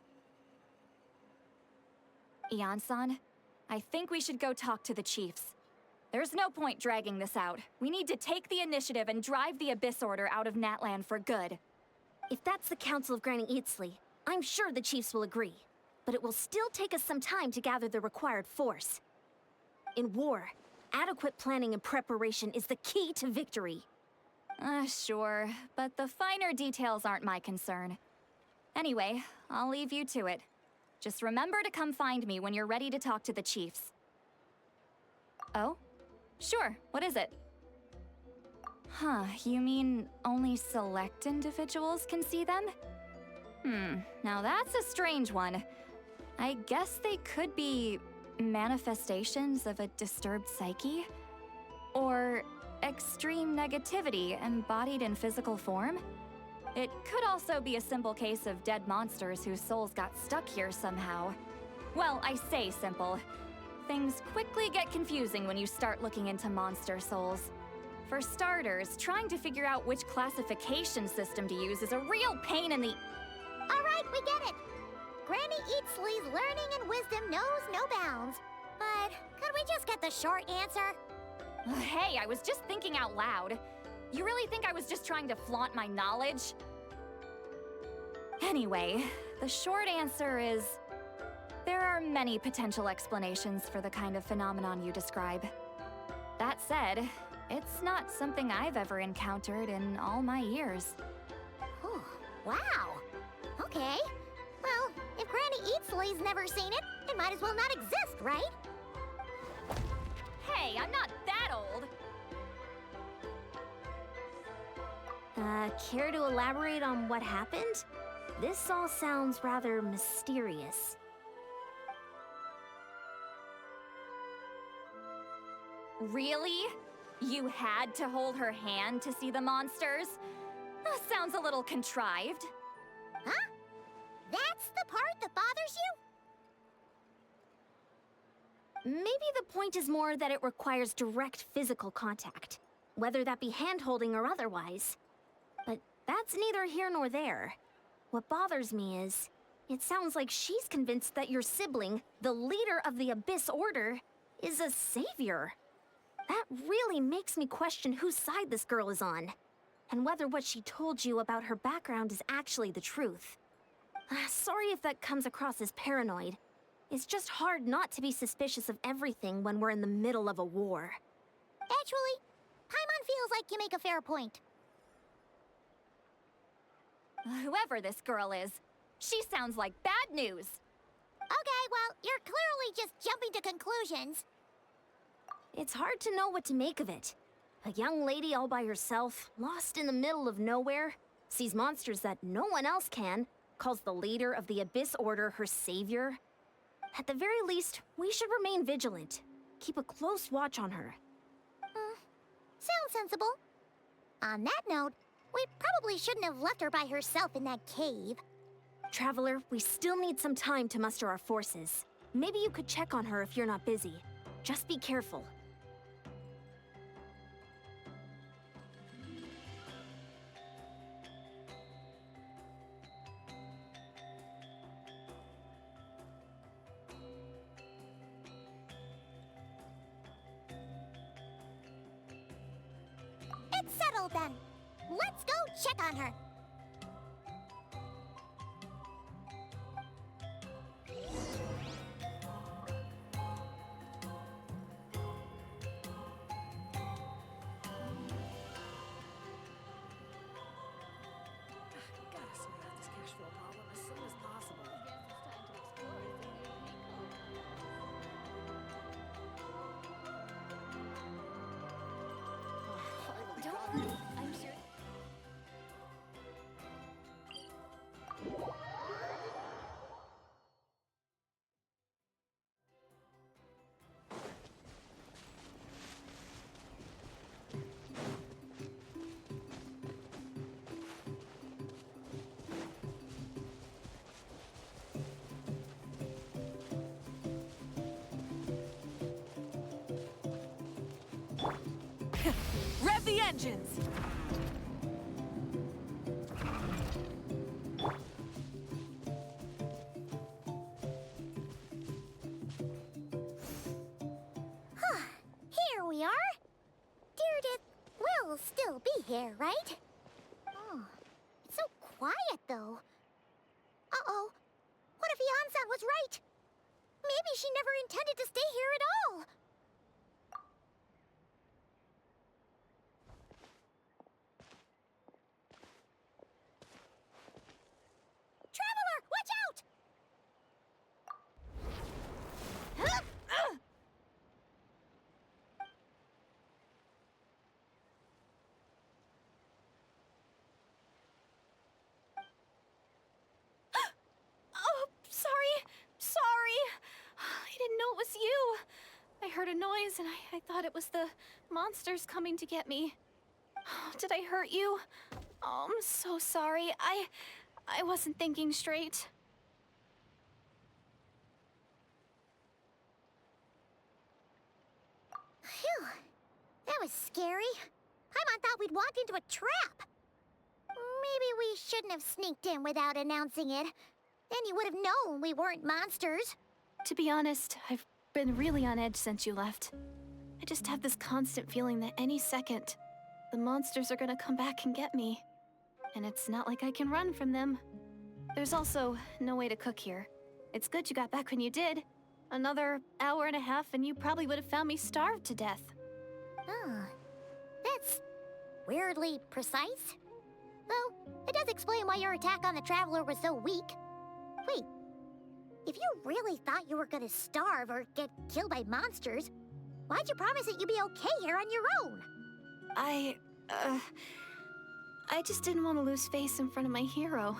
Ian-san, I think we should go talk to the chiefs. There's no point dragging this out. We need to take the initiative and drive the Abyss Order out of Natlan for good. If that's the Council of Granny Eatsley, I'm sure the chiefs will agree. But it will still take us some time to gather the required force. In war, adequate planning and preparation is the key to victory. Sure, but the finer details aren't my concern. Anyway, I'll leave you to it. Just remember to come find me when you're ready to talk to the chiefs. Oh? Sure, what is it? Huh, you mean only select individuals can see them? Now that's a strange one. I guess they could be manifestations of a disturbed psyche? Or extreme negativity embodied in physical form? It could also be a simple case of dead monsters whose souls got stuck here somehow. Well, I say simple. Things quickly get confusing when you start looking into monster souls. For starters, trying to figure out which classification system to use is a real pain in the... All right, we get it. Granny Eatsley's learning and wisdom knows no bounds. But could we just get the short answer? Hey, I was just thinking out loud. You really think I was just trying to flaunt my knowledge? Anyway, the short answer is... there are many potential explanations for the kind of phenomenon you describe. That said, it's not something I've ever encountered in all my years. Oh, wow. Okay. Well, if Granny Eatsley's never seen it, it might as well not exist, right? Hey, I'm not that old! Care to elaborate on what happened? This all sounds rather mysterious. Really? You had to hold her hand to see the monsters? Sounds a little contrived. Huh? That's the part that bothers you? Maybe the point is more that it requires direct physical contact, whether that be hand-holding or otherwise. But that's neither here nor there. What bothers me is, it sounds like she's convinced that your sibling, the leader of the Abyss Order, is a savior. That really makes me question whose side this girl is on, and whether what she told you about her background is actually the truth. Sorry if that comes across as paranoid. It's just hard not to be suspicious of everything when we're in the middle of a war. Actually, Paimon feels like you make a fair point. Whoever this girl is, she sounds like bad news. Okay, well, you're clearly just jumping to conclusions. It's hard to know what to make of it. A young lady all by herself, lost in the middle of nowhere, sees monsters that no one else can, calls the leader of the Abyss Order her savior. At the very least, we should remain vigilant. Keep a close watch on her. Sounds sensible. On that note, we probably shouldn't have left her by herself in that cave. Traveler, we still need some time to muster our forces. Maybe you could check on her if you're not busy. Just be careful. It's settled then. Let's go check on her. Gotta sort out this cash flow Rev the engines! Here we are. Deirdre will still be here, right? Oh, it's so quiet, though. Uh-oh. What if Yansan was right? Maybe she never intended to stay here at all. Traveler, watch out! Oh, sorry. I didn't know it was you. I heard a noise and I thought it was the monsters coming to get me. Oh, did I hurt you? Oh, I'm so sorry. I wasn't thinking straight. Phew. That was scary. Paimon thought we'd walked into a trap. Maybe we shouldn't have sneaked in without announcing it. Then you would have known we weren't monsters. To be honest, I've been really on edge since you left. I just have this constant feeling that any second, the monsters are gonna come back and get me. And it's not like I can run from them. There's also no way to cook here. It's good you got back when you did. Another hour and a half and you probably would have found me starved to death. Oh, that's weirdly precise. Though, it does explain why your attack on the Traveler was so weak. Wait, if you really thought you were gonna starve or get killed by monsters, why'd you promise that you'd be okay here on your own? I just didn't want to lose face in front of my hero.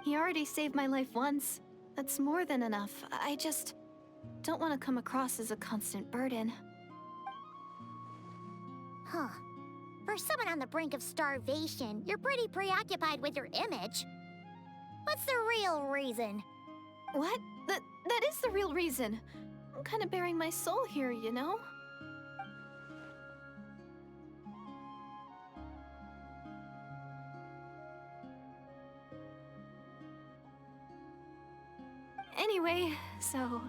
He already saved my life once. That's more than enough. I just don't want to come across as a constant burden. Huh. For someone on the brink of starvation, you're pretty preoccupied with your image. What's the real reason? What? That is the real reason. I'm kind of bearing my soul here, you know? Anyway, so,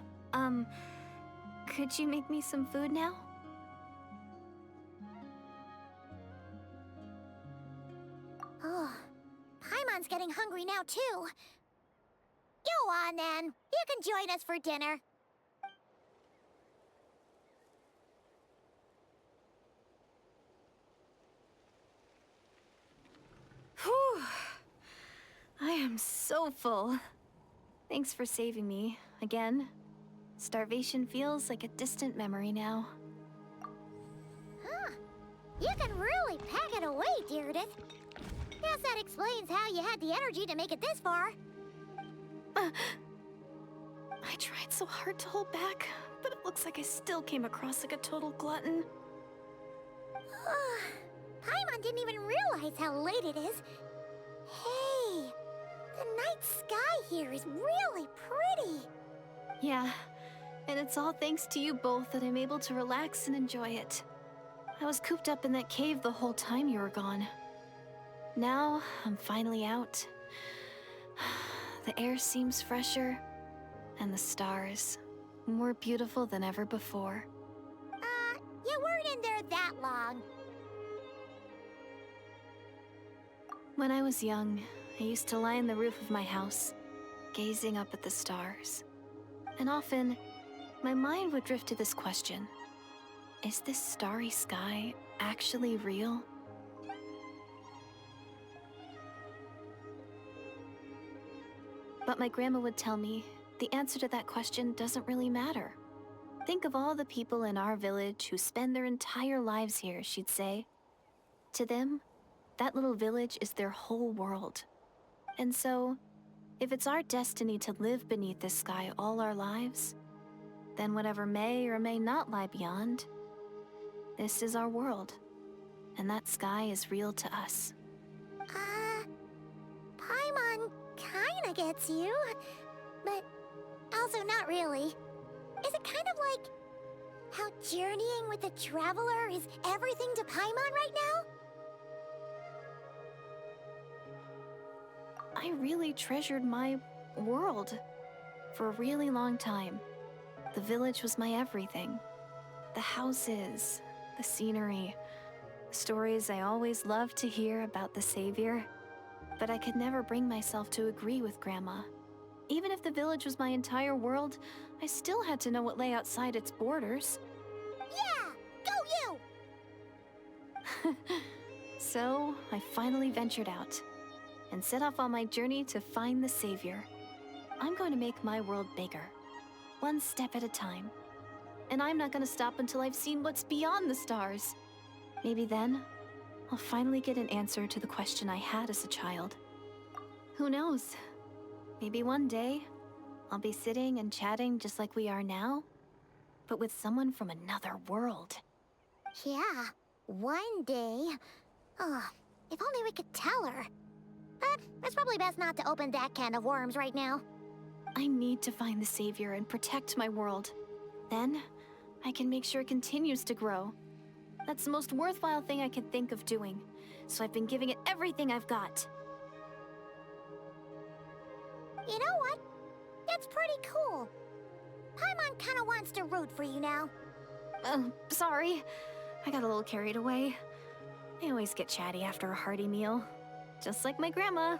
could you make me some food now? Oh, Paimon's getting hungry now, too. Go on, then. You can join us for dinner. Whew. I am so full. Thanks for saving me, again. Starvation feels like a distant memory now. Huh. You can really pack it away, Deirdre. Guess that explains how you had the energy to make it this far. I tried so hard to hold back, but it looks like I still came across like a total glutton. Paimon didn't even realize how late it is. Hey, the night sky here is really pretty. Yeah, and it's all thanks to you both that I'm able to relax and enjoy it. I was cooped up in that cave the whole time you were gone. Now, I'm finally out. The air seems fresher, and the stars more beautiful than ever before. You weren't in there that long. When I was young, I used to lie on the roof of my house, gazing up at the stars. And often, my mind would drift to this question. Is this starry sky actually real? But my grandma would tell me, the answer to that question doesn't really matter. Think of all the people in our village who spend their entire lives here, she'd say. To them, that little village is their whole world. And so, if it's our destiny to live beneath this sky all our lives, then whatever may or may not lie beyond, this is our world. And that sky is real to us. Paimon kinda gets you, but also not really. Is it kind of like How journeying with the Traveler is everything to Paimon right now? I really treasured my world for a really long time. The village was my everything. The houses, the scenery, the stories I always loved to hear about the Savior. But I could never bring myself to agree with Grandma. Even if the village was my entire world, I still had to know what lay outside its borders. Yeah! Go you! So, I finally ventured out and set off on my journey to find the Savior. I'm going to make my world bigger, one step at a time. And I'm not going to stop until I've seen what's beyond the stars. Maybe then, I'll finally get an answer to the question I had as a child. Who knows? Maybe one day, I'll be sitting and chatting just like we are now, but with someone from another world. Yeah, one day. Oh, if only we could tell her. But it's probably best not to open that can of worms right now. I need to find the Savior and protect my world. Then, I can make sure it continues to grow. That's the most worthwhile thing I can think of doing, so I've been giving it everything I've got. You know what? It's pretty cool. Paimon kinda wants to root for you now. Sorry. I got a little carried away. I always get chatty after a hearty meal. Just like my grandma.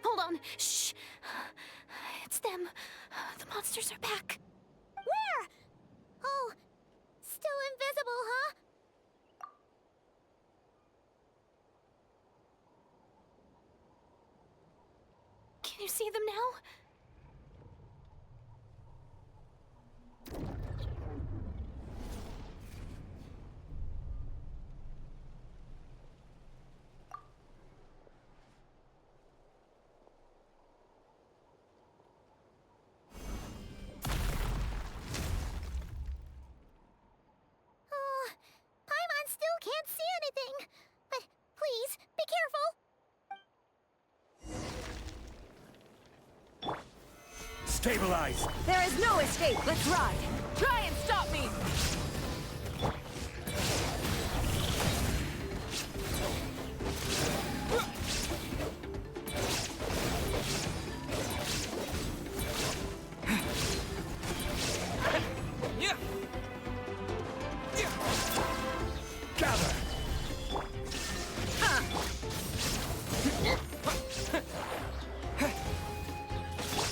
Hold on. Shh. It's them. The monsters are back. Where? Oh, still invisible, huh? Can you see them now? Oh, Paimon still can't see anything. But please, be careful. Stabilize! There is no escape! Let's ride! Try and stop me! Gather!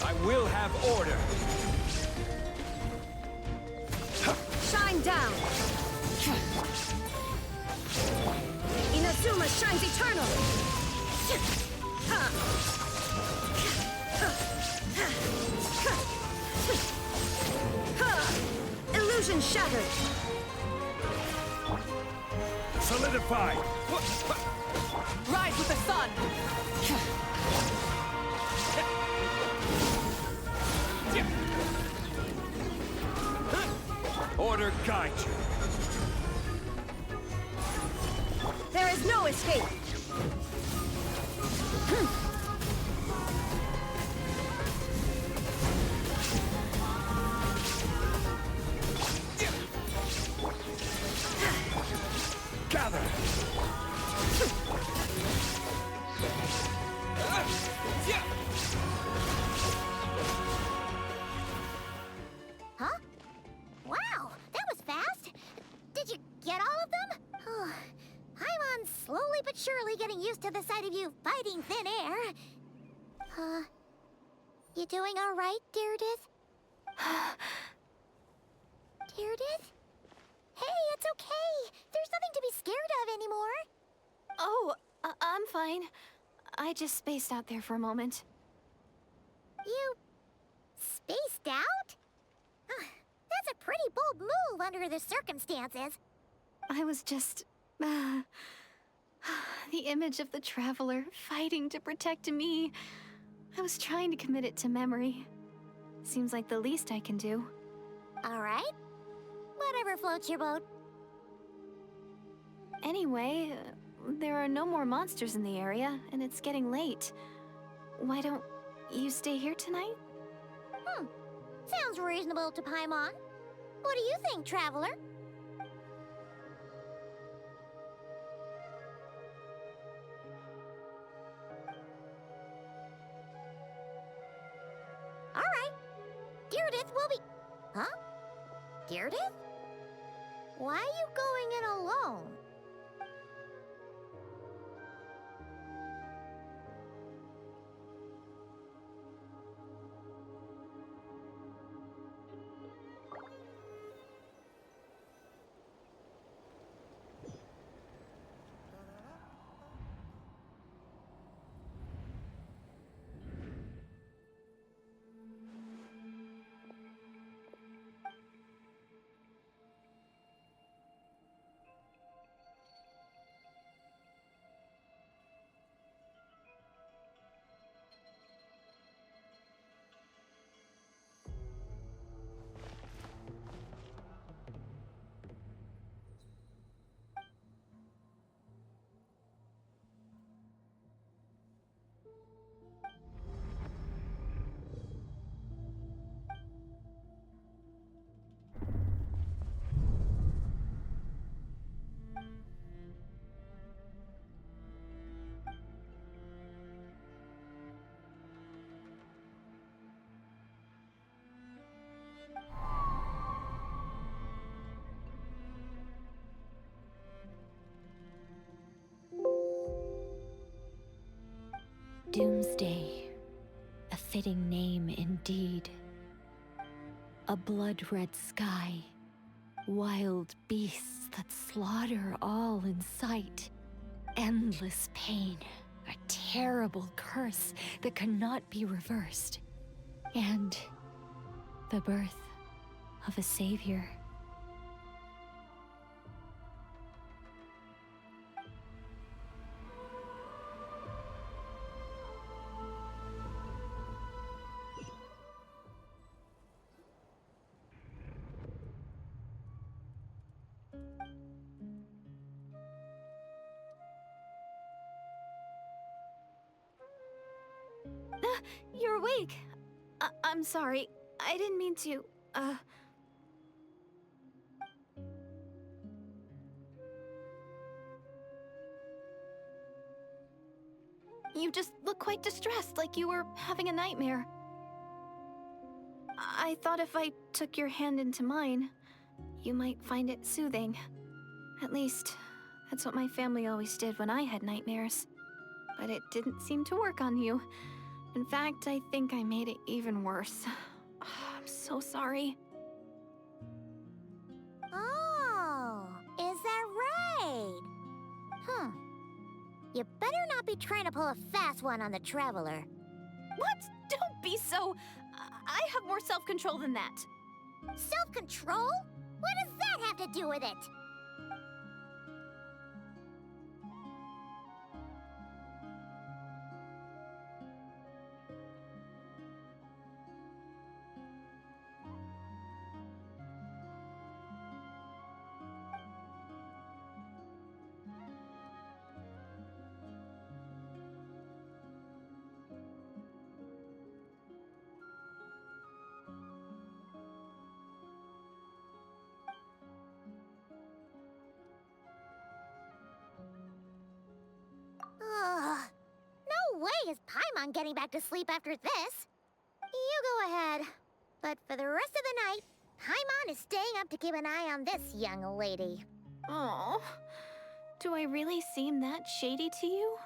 I will have order! Shine down! Inazuma shines eternally! Illusion shattered! Solidify! Rise with the sun! Order guide you! There is no escape! Gather! Huh? Wow, that was fast. Did you get all of them? Oh, Paimon's slowly but surely getting used to the sight of you fighting thin air. You doing all right, Deirdith? Deirdith? Hey, it's okay. There's nothing to be scared of anymore. Oh, I'm fine. I just spaced out there for a moment. You spaced out? That's a pretty bold move under the circumstances. I was just... the image of the Traveler fighting to protect me. I was trying to commit it to memory. Seems like the least I can do. All right. Whatever floats your boat. Anyway, there are no more monsters in the area, and it's getting late. Why don't you stay here tonight? Sounds reasonable to Paimon. What do you think, traveler? All right. Deirdith will be... Huh? Deirdith? Why are you going in alone? Doomsday, a fitting name indeed. A blood-red sky, wild beasts that slaughter all in sight, endless pain, a terrible curse that cannot be reversed, and the birth of a savior. You're awake. I'm sorry. I didn't mean to, You just look quite distressed, like you were having a nightmare. I thought if I took your hand into mine, you might find it soothing. At least, that's what my family always did when I had nightmares. But it didn't seem to work on you. In fact, I think I made it even worse. I'm so sorry. Oh, is that right? You better not be trying to pull a fast one on the traveler. What? Don't be so... I have more self-control than that. Self-control? What does that have to do with it? No way is Paimon getting back to sleep after this. You go ahead. But for the rest of the night, Paimon is staying up to keep an eye on this young lady. Oh, do I really seem that shady to you?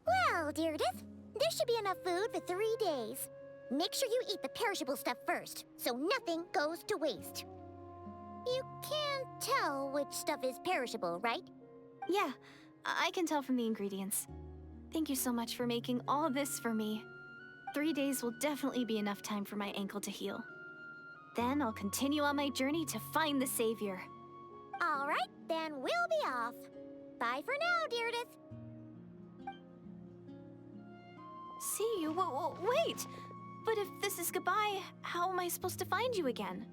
Well, Deirdith, there should be enough food for 3 days. Make sure you eat the perishable stuff first, so nothing goes to waste. You can't tell which stuff is perishable, right? Yeah, I can tell from the ingredients. Thank you so much for making all this for me. 3 days will definitely be enough time for my ankle to heal. Then I'll continue on my journey to find the savior. All right, then we'll be off. Bye for now, Deirdith. See you? Wait! But if this is goodbye, how am I supposed to find you again?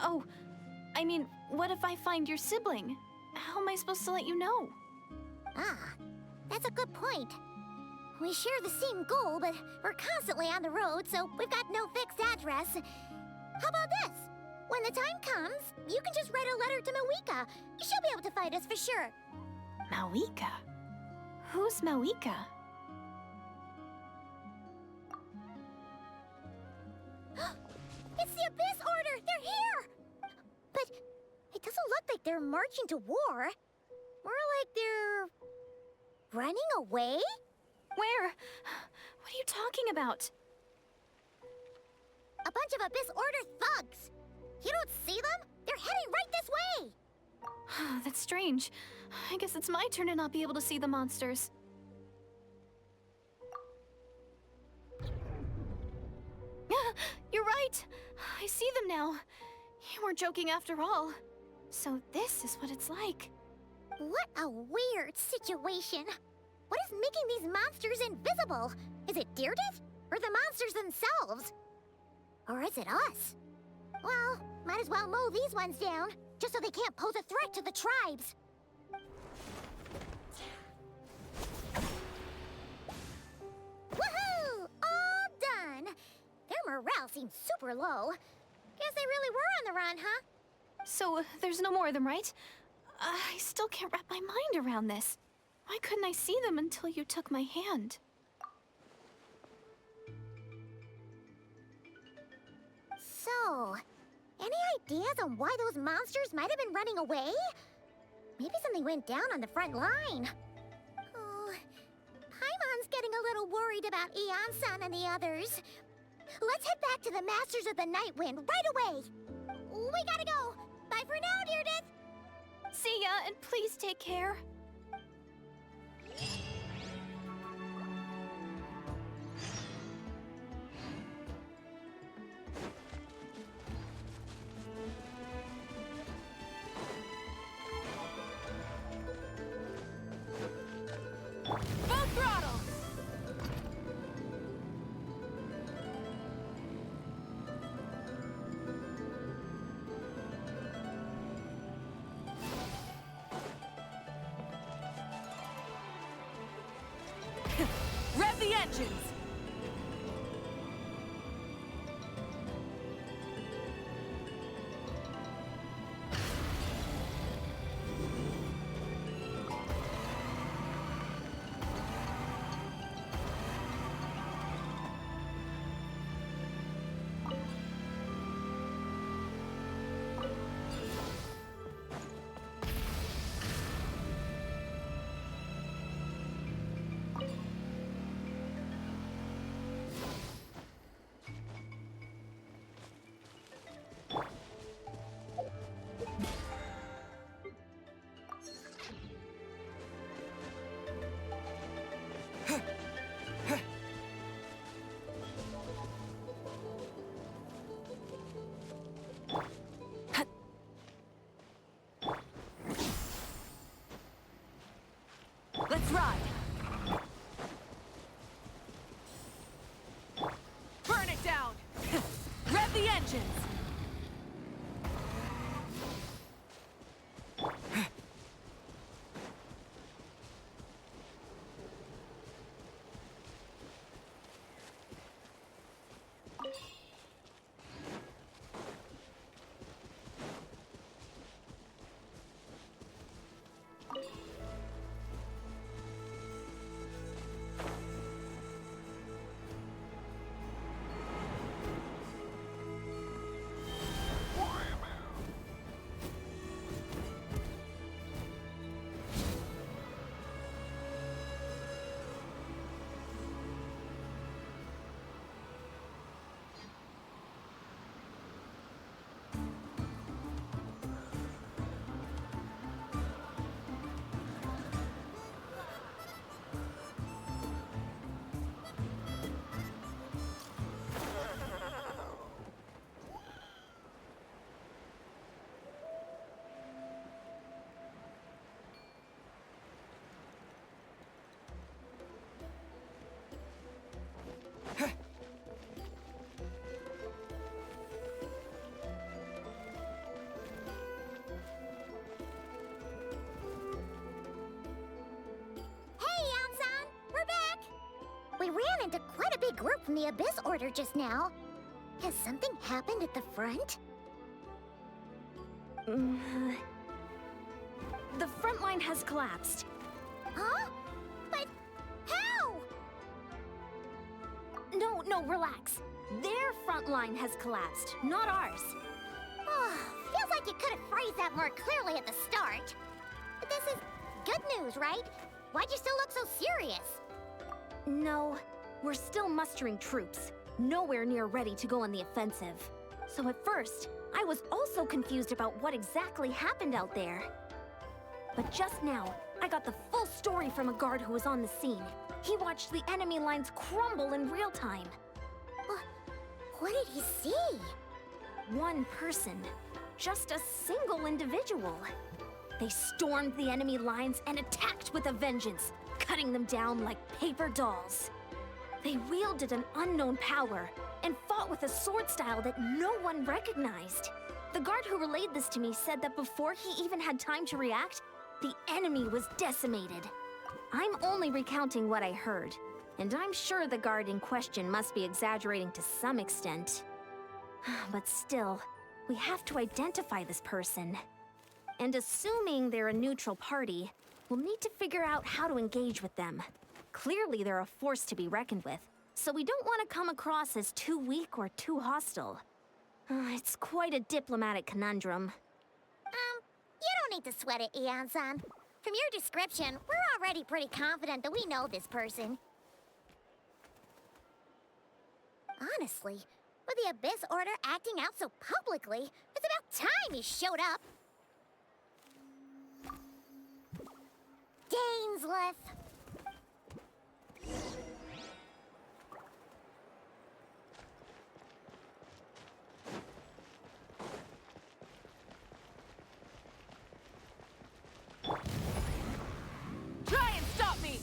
Oh, I mean, what if I find your sibling? How am I supposed to let you know? Ah, that's a good point. We share the same goal, but we're constantly on the road, so we've got no fixed address. How about this? When the time comes, you can just write a letter to Mawika. She'll be able to find us for sure. Mawika? Who's Mawika? It's the Abyss Order! They're here! But it doesn't look like they're marching to war. More like they're... running away? Where? What are you talking about? A bunch of Abyss Order thugs! You don't see them? They're heading right this way! That's strange. I guess it's my turn to not be able to see the monsters. You're right! I see them now. You weren't joking after all. So this is what it's like. What a weird situation. What is making these monsters invisible? Is it Deirdith? Or the monsters themselves? Or is it us? Well, might as well mow these ones down, just so they can't pose a threat to the tribes. Woohoo! All done! Their morale seems super low. Guess they really were on the run, huh? So there's no more of them, right? I still can't wrap my mind around this. Why couldn't I see them until you took my hand? So, any ideas on why those monsters might have been running away? Maybe something went down on the front line. Oh, Paimon's getting a little worried about Eon-san and the others. Let's head back to the Masters of the Night Wind right away. We gotta go. Bye for now, Deirdith. See ya, and please take care. Full throttle! Rev the engines! ran into quite a big group from the Abyss Order just now. Has something happened at the front? The front line has collapsed. Huh? But how? No, relax. Their front line has collapsed, not ours. Oh, feels like you could have phrased that more clearly at the start. But this is good news, right? Why'd you still look so serious? No, we're still mustering troops, nowhere near ready to go on the offensive. So at first, I was also confused about what exactly happened out there. But just now, I got the full story from a guard who was on the scene. He watched the enemy lines crumble in real time. What did he see? One person. Just a single individual. They stormed the enemy lines and attacked with a vengeance, cutting them down like paper dolls. They wielded an unknown power and fought with a sword style that no one recognized. The guard who relayed this to me said that before he even had time to react, the enemy was decimated. I'm only recounting what I heard, and I'm sure the guard in question must be exaggerating to some extent. But still, we have to identify this person. And assuming they're a neutral party, we'll need to figure out how to engage with them. Clearly they're a force to be reckoned with, so we don't want to come across as too weak or too hostile. It's quite a diplomatic conundrum. You don't need to sweat it, Eon-san. From your description, we're already pretty confident that we know this person. Honestly, with the Abyss Order acting out so publicly, it's about time he showed up. Dainsleif. Try and stop me!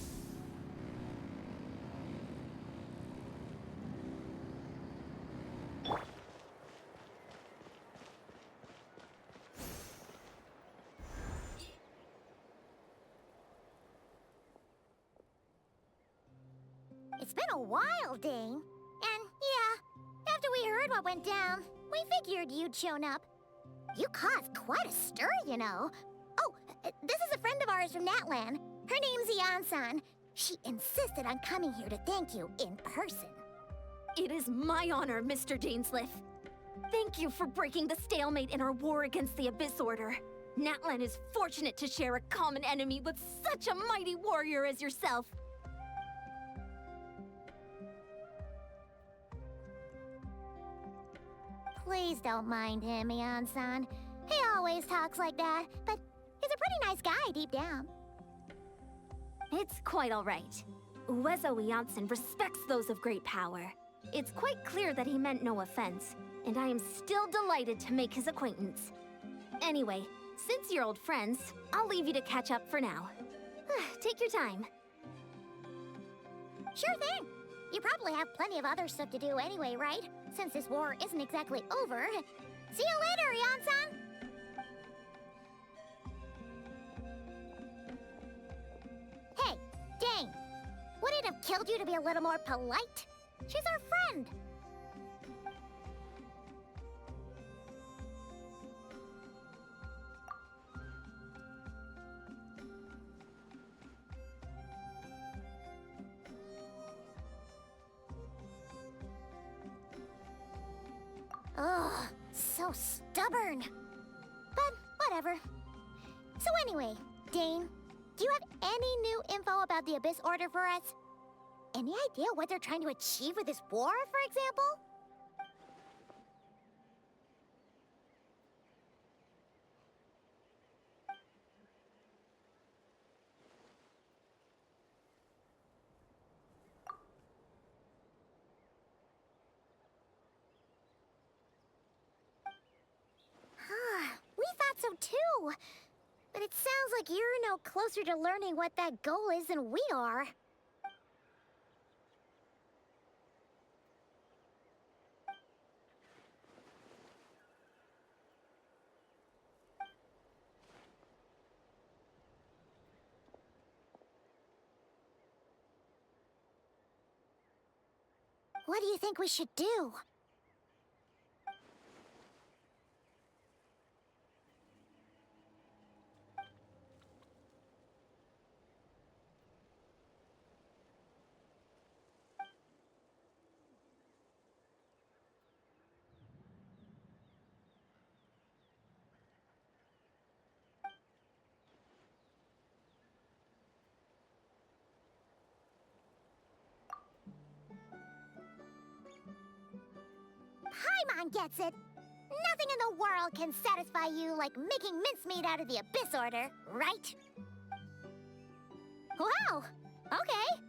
It's been a while, Dane. And yeah, after we heard what went down, we figured you'd shown up. You caused quite a stir, you know. Oh, this is a friend of ours from Natlan. Her name's Eon-san. She insisted on coming here to thank you in person. It is my honor, Mr. Dainsleif. Thank you for breaking the stalemate in our war against the Abyss Order. Natlan is fortunate to share a common enemy with such a mighty warrior as yourself. Please don't mind him, Eon-san. He always talks like that, but he's a pretty nice guy deep down. It's quite all right. Uezo Janssen respects those of great power. It's quite clear that he meant no offense, and I am still delighted to make his acquaintance. Anyway, since you're old friends, I'll leave you to catch up for now. Take your time. Sure thing. You probably have plenty of other stuff to do anyway, right? Since this war isn't exactly over. See you later, Eon-san! Hey, Dane. Would it have killed you to be a little more polite? She's our friend. Ugh, so stubborn. But whatever. So anyway, Dane, do you have any new info about the Abyss Order for us? Any idea what they're trying to achieve with this war, for example? We thought so too. But it sounds like you're no closer to learning what that goal is than we are. What do you think we should do? Paimon gets it. Nothing in the world can satisfy you like making mincemeat out of the Abyss Order, right? Wow, okay.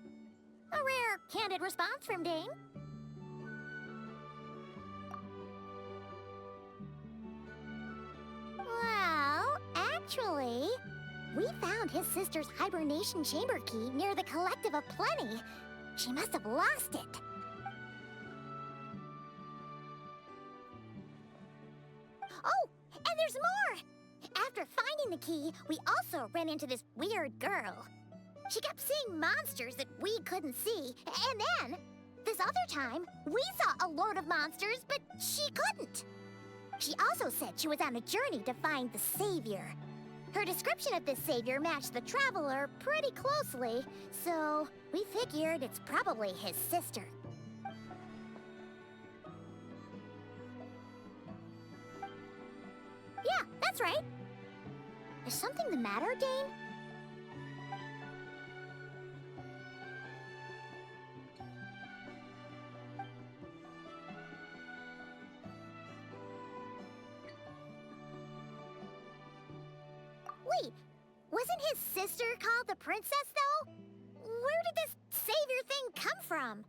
A rare, candid response from Dane. Well, actually, we found his sister's hibernation chamber key near the Collective of Plenty. She must have lost it. Oh, and there's more! After finding the key, we also ran into this weird girl. She kept seeing monsters that we couldn't see, and then, this other time, we saw a load of monsters, but she couldn't. She also said she was on a journey to find the Savior. Her description of this Savior matched the Traveler pretty closely, so we figured it's probably his sister. Yeah, that's right. Is something the matter, Dane? Wait, wasn't his sister called the Princess, though? Where did this Savior thing come from?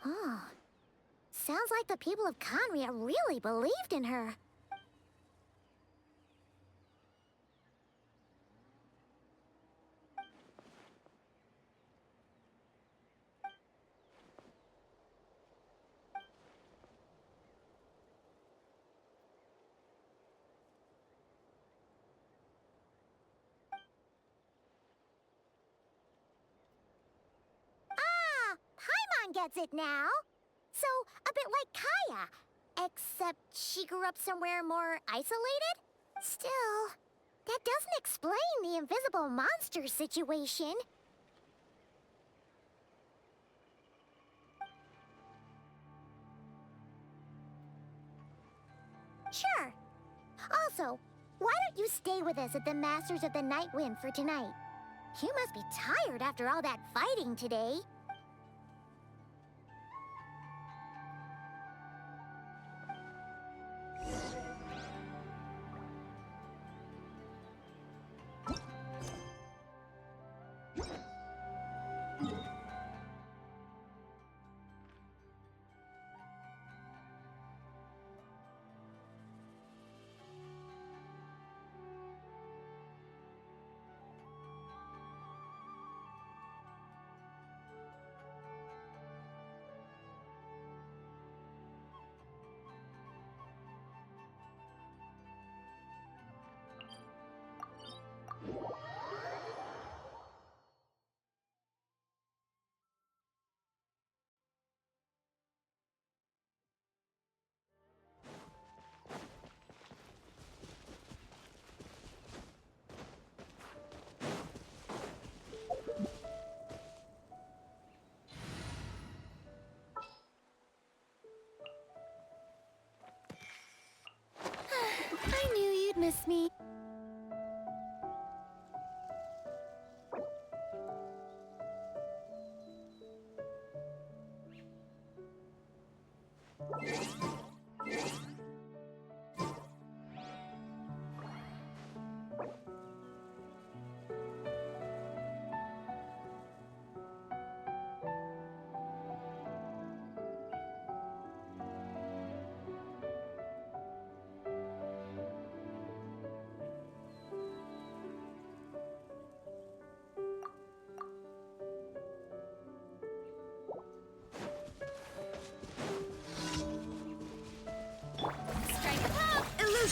Oh, sounds like the people of Conria really believed in her. Paimon gets it now. So, a bit like Kaya. Except she grew up somewhere more isolated? Still, that doesn't explain the invisible monster situation. Sure. Also, why don't you stay with us at the Masters of the Night Wind for tonight? You must be tired after all that fighting today. I knew you'd miss me.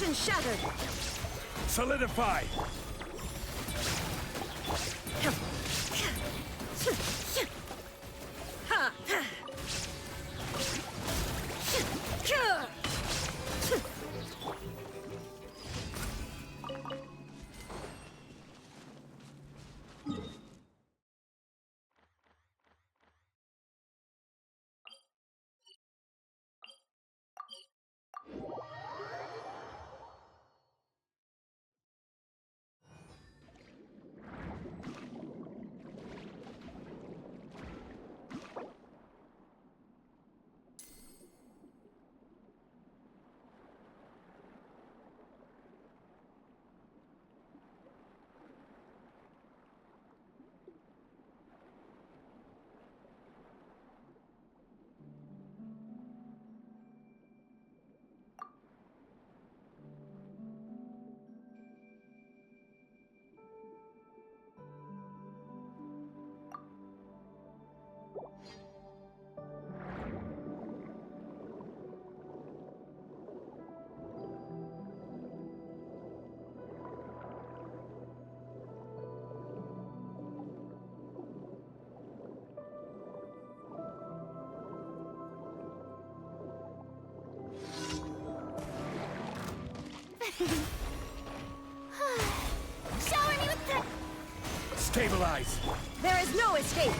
Illusion shattered! Solidify! Shower me with the... Stabilize! There is no escape!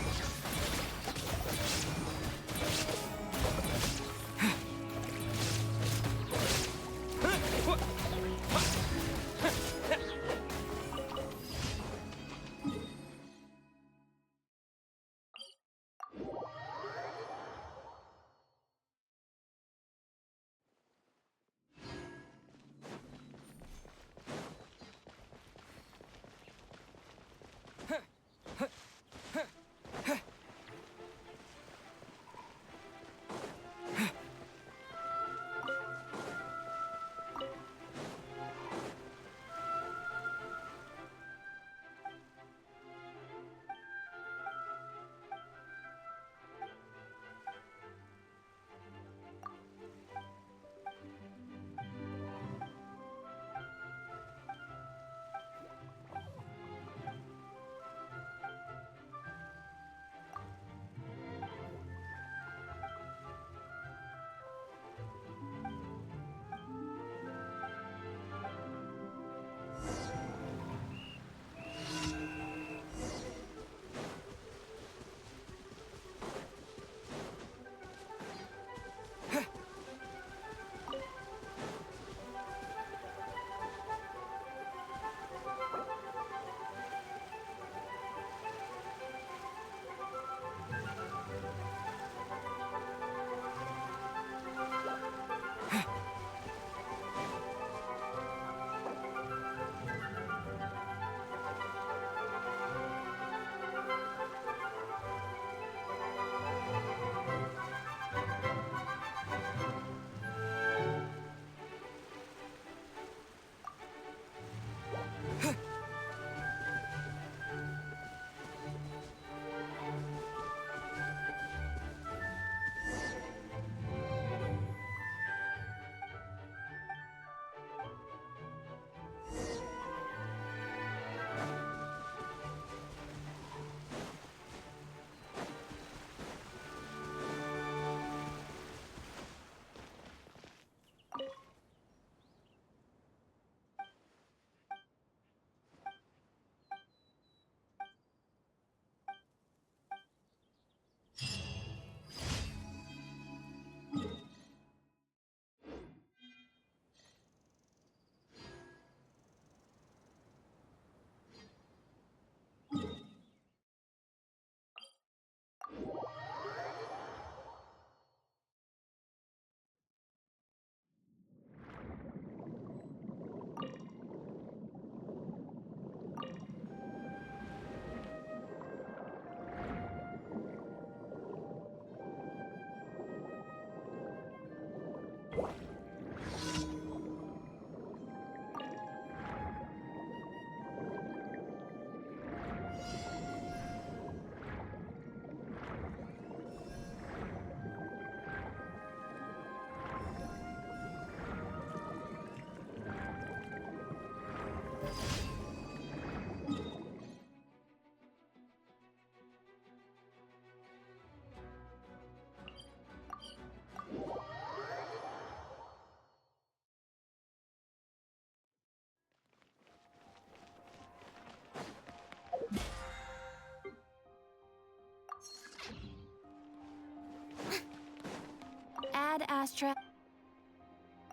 Astra.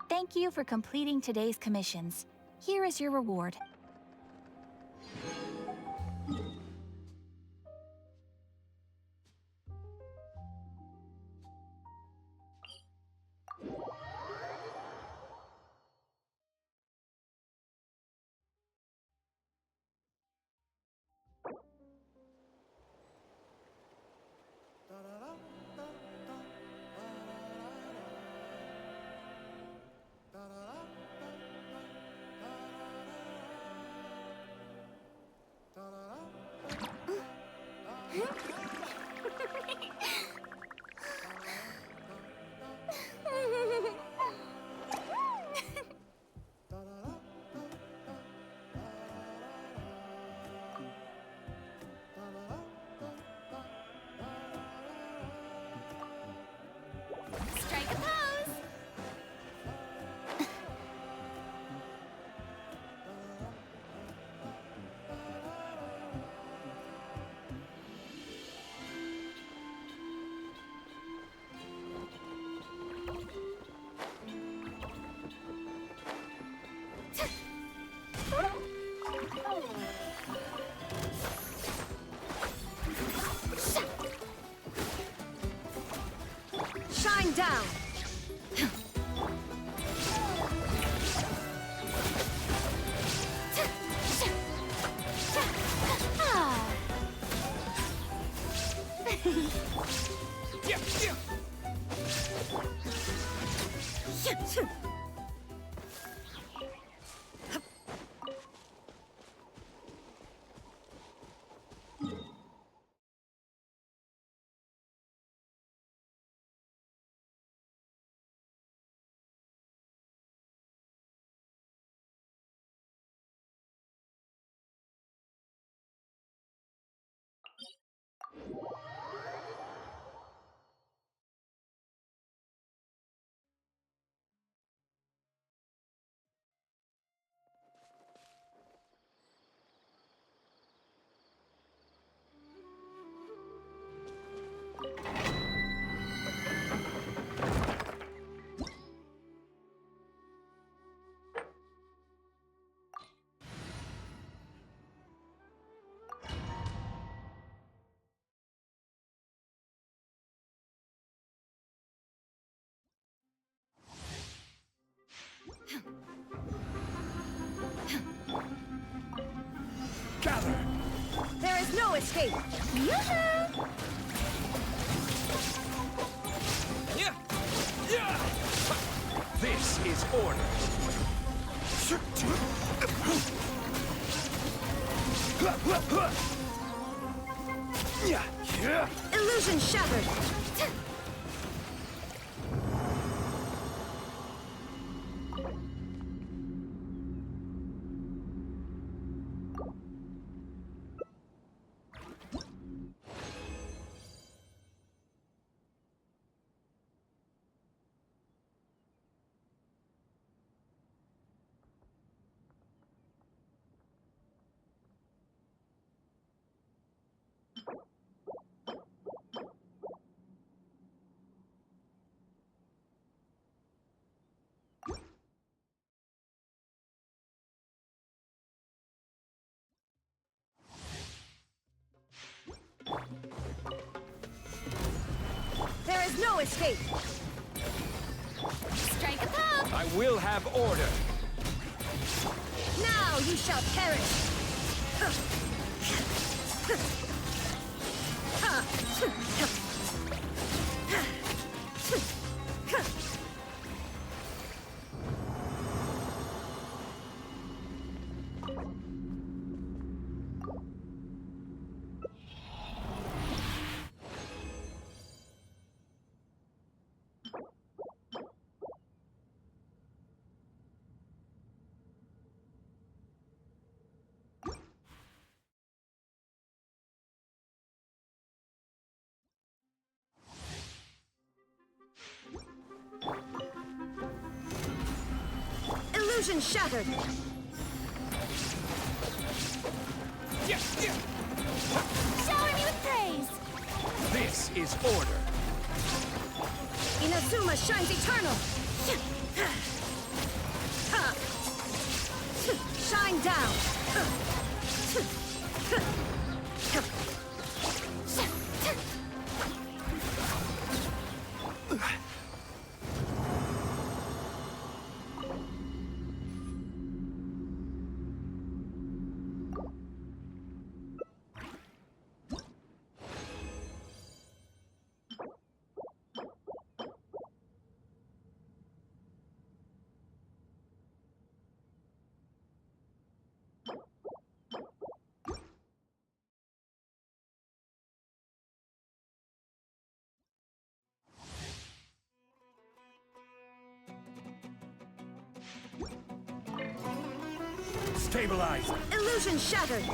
Thank you for completing today's commissions. Here is your reward. Strike a pose! Shine down! Gather! There is no escape! Yoo-hoo! This is order. Illusion shattered! There is no escape! Strike a pose! I will have order. Now you shall perish! Illusion shattered! Shower me with praise! This is order. Inazuma shines eternal! Shine down! Stabilize! Illusion shattered!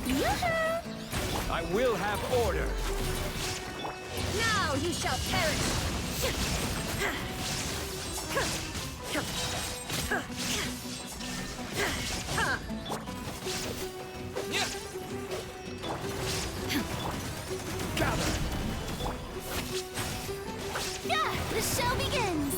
Yoo-hoo! I will have order! Now you shall perish! Gather! Yeah, the show begins!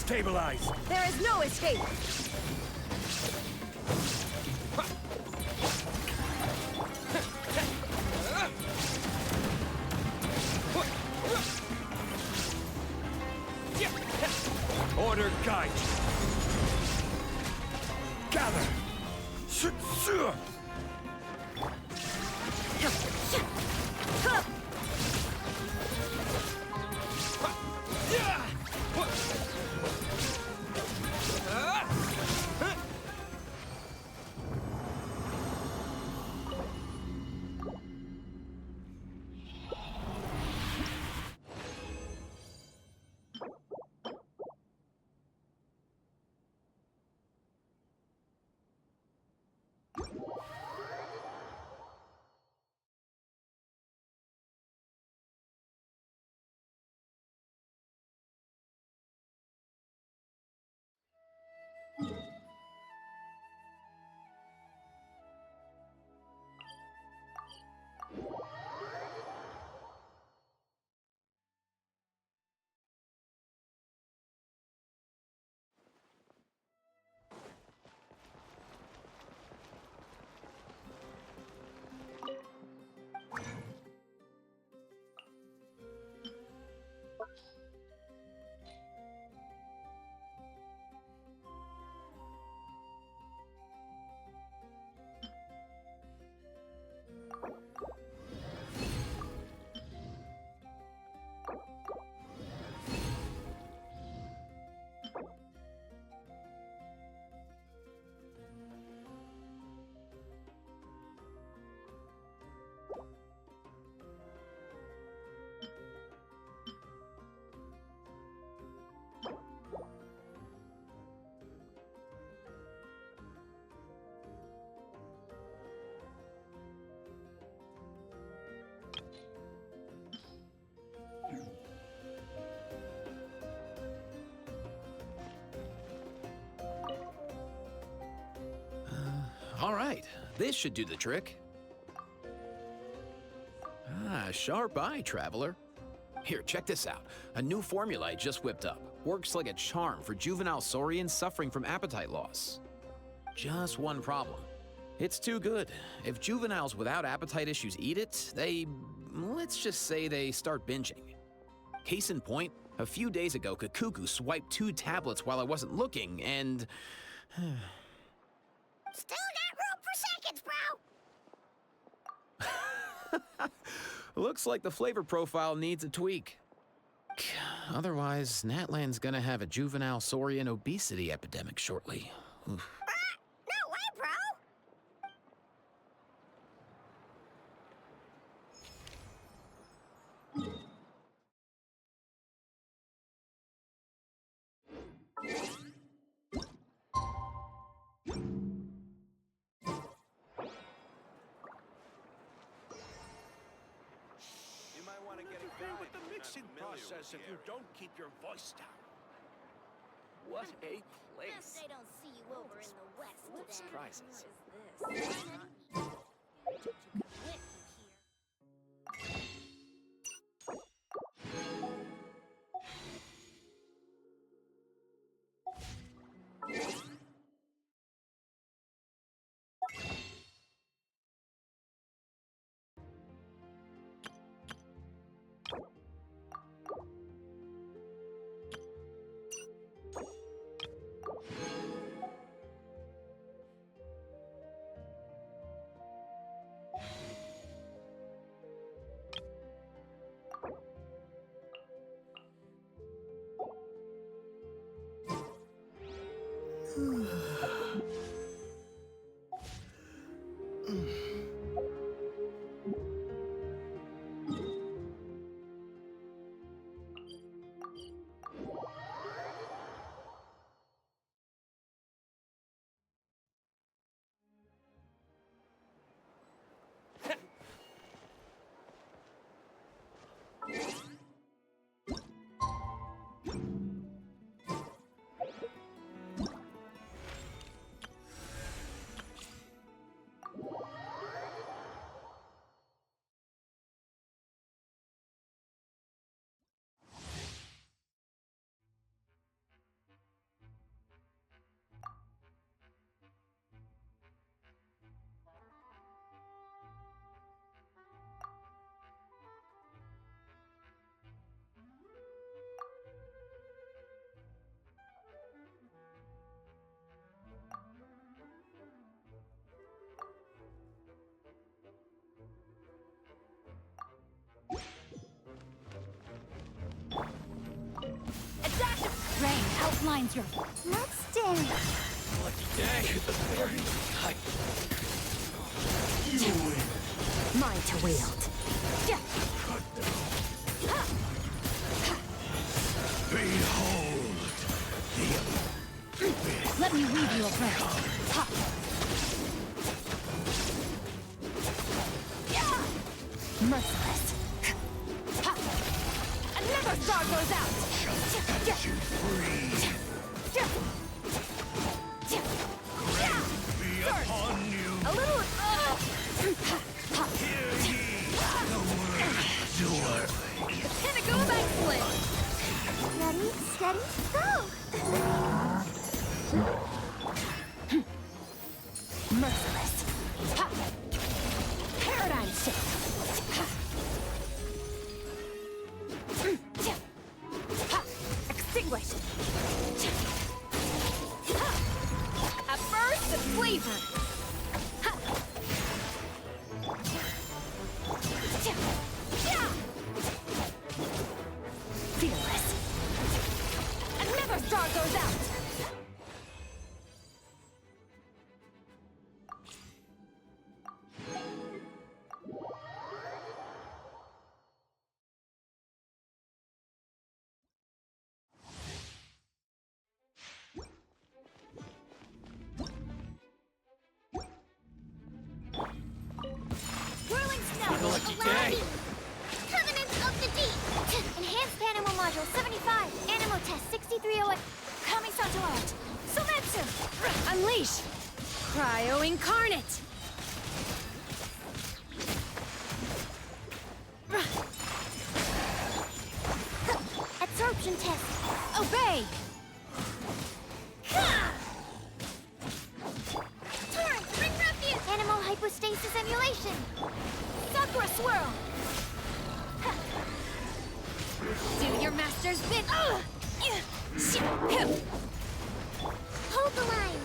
Stabilize! There is no escape! Order guide you! Gather! All right, this should do the trick. Ah, sharp eye, traveler. Here, check this out. A new formula I just whipped up. Works like a charm for juvenile saurians suffering from appetite loss. Just one problem. It's too good. If juveniles without appetite issues eat it, let's just say they start binging. Case in point, a few days ago, Kakuku swiped 2 tablets while I wasn't looking, and Still got room for seconds, bro! Looks like the flavor profile needs a tweak. Otherwise, Natlan's gonna have a juvenile saurian obesity epidemic shortly. Oof. No way, bro! You might want to get it with the mixing process if you don't keep your voice down. What a Guess place. they don't see you over in the west What then. surprises? Rain outlines your... Let's dance. Lucky day. You win. Mine to wield. Behold the Let me weave you a prayer. Ha! Merciless. Ha! Another star goes out! set you free. Be upon you. A little... Hear ye the word joy. Pinnacle of excellence! Ready, steady, go! Merciless. Ha! Paradigm shift. Ha! Ha! Extinguished. Ha! A burst of flavor. Ha! Yeah! Fearless. Another star goes out. Whirling snow! Lucky day. Covenant of the Deep! Enhanced Animal Module 75. Animal Test 6308. Kamisato art. Sometsu. Unleash. Cryo incarnate. Absorption Test. Obey. Torrent, bring refuge! Animal Hypostasis Emulation. Sakura swirl. Do your master's bid. Hold the line.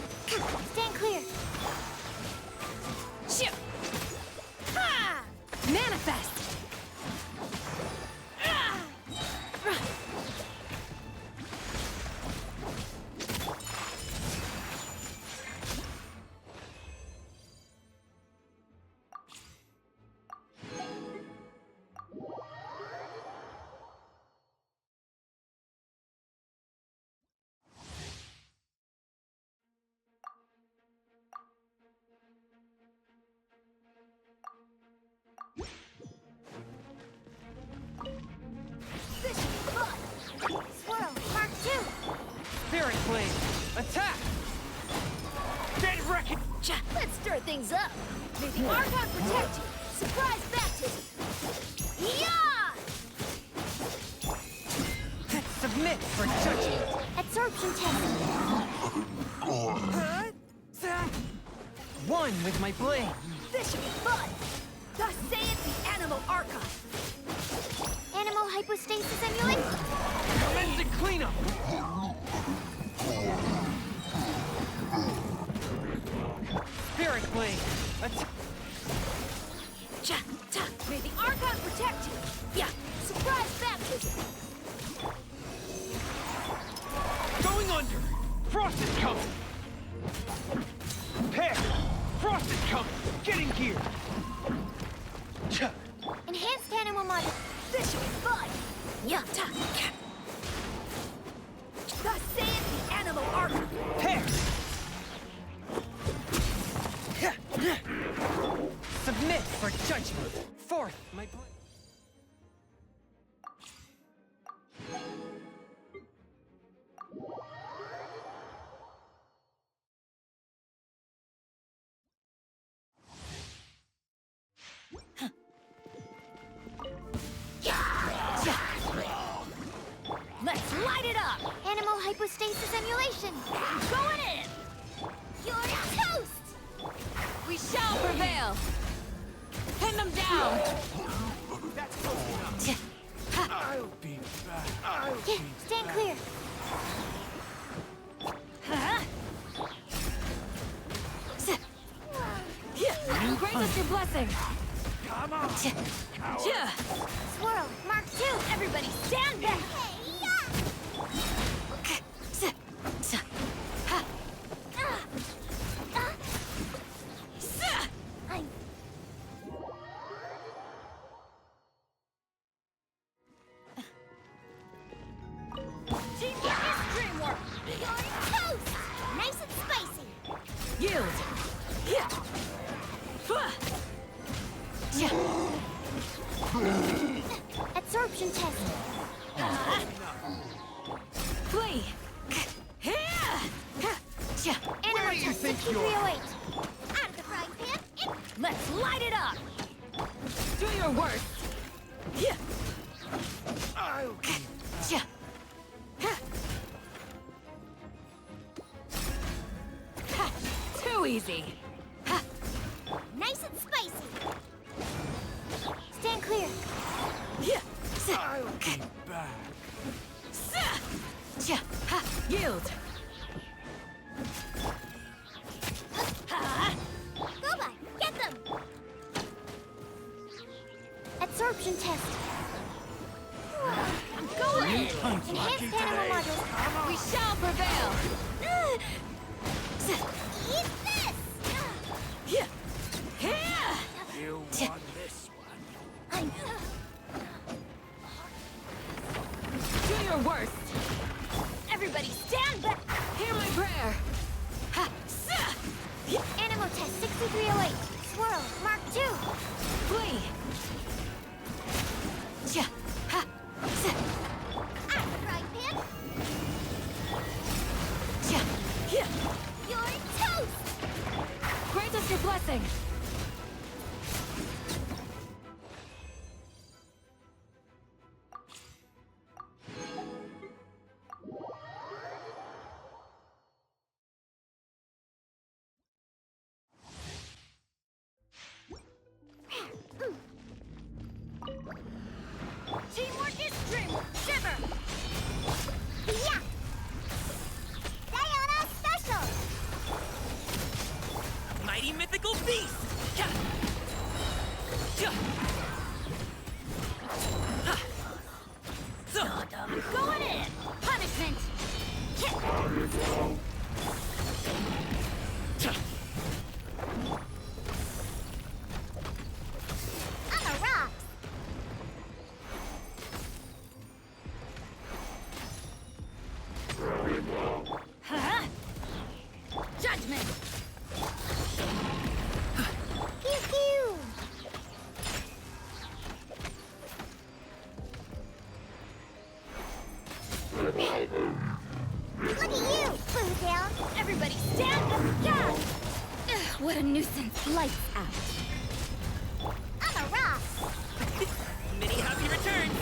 Blade, attack! Get wrecked! Let's stir things up. May the Archon protect you. Surprise baptism. Yeah! Submit for judgment! Absorption test. One with my blade. This should be fun. Thus saith the Animal Archon. Animal hypostasis emulation. Commencing cleanup! Spirit blade, attack! May the Archon protect you. Yeah. Surprise baptism. Going under! Frost is coming! Pair! Frost is coming! Getting gear! Enhanced animal model. This should be fun. Yeah. Thus saith the Animal Archon. Pair! Submit for judgment! Fourth, my blade. Let's light it up. Animal hypostasis emulation. Going in. You're toast! We shall prevail. Pin them down. I'll be back. Yeah, stand clear. Grant us your blessing. Come on. Swirl, Mark 2. Everybody stand back. Teamwork is dreamwork. You're toast! Nice and spicy. Yield. Absorption test. Flee. Animal test 6308. Out of the frying pan. Let's light it up. Do your worst. I'll be Too easy. Nice and spicy. Stand clear. I'll be back. Yield. Go by. Get them. Absorption test. I'm going in. Enhanced animal module. We shall prevail. Eat this. You want this one? Do your worst. Everybody stand back. Hear my prayer. Animal test 6308. Swirl, Mark 2. Flee. Out of the frying pan. You're toast. Grant us your blessing. Teamwork is dreamwork. Shiver. Yeah. Diana special. Mighty mythical beast! Going in. Punishment. I'm a rock. Judgment. Pew pew. Look at you. Everybody stand! Yeah! What a nuisance. Lights out. I'm a Ross. Many happy returns!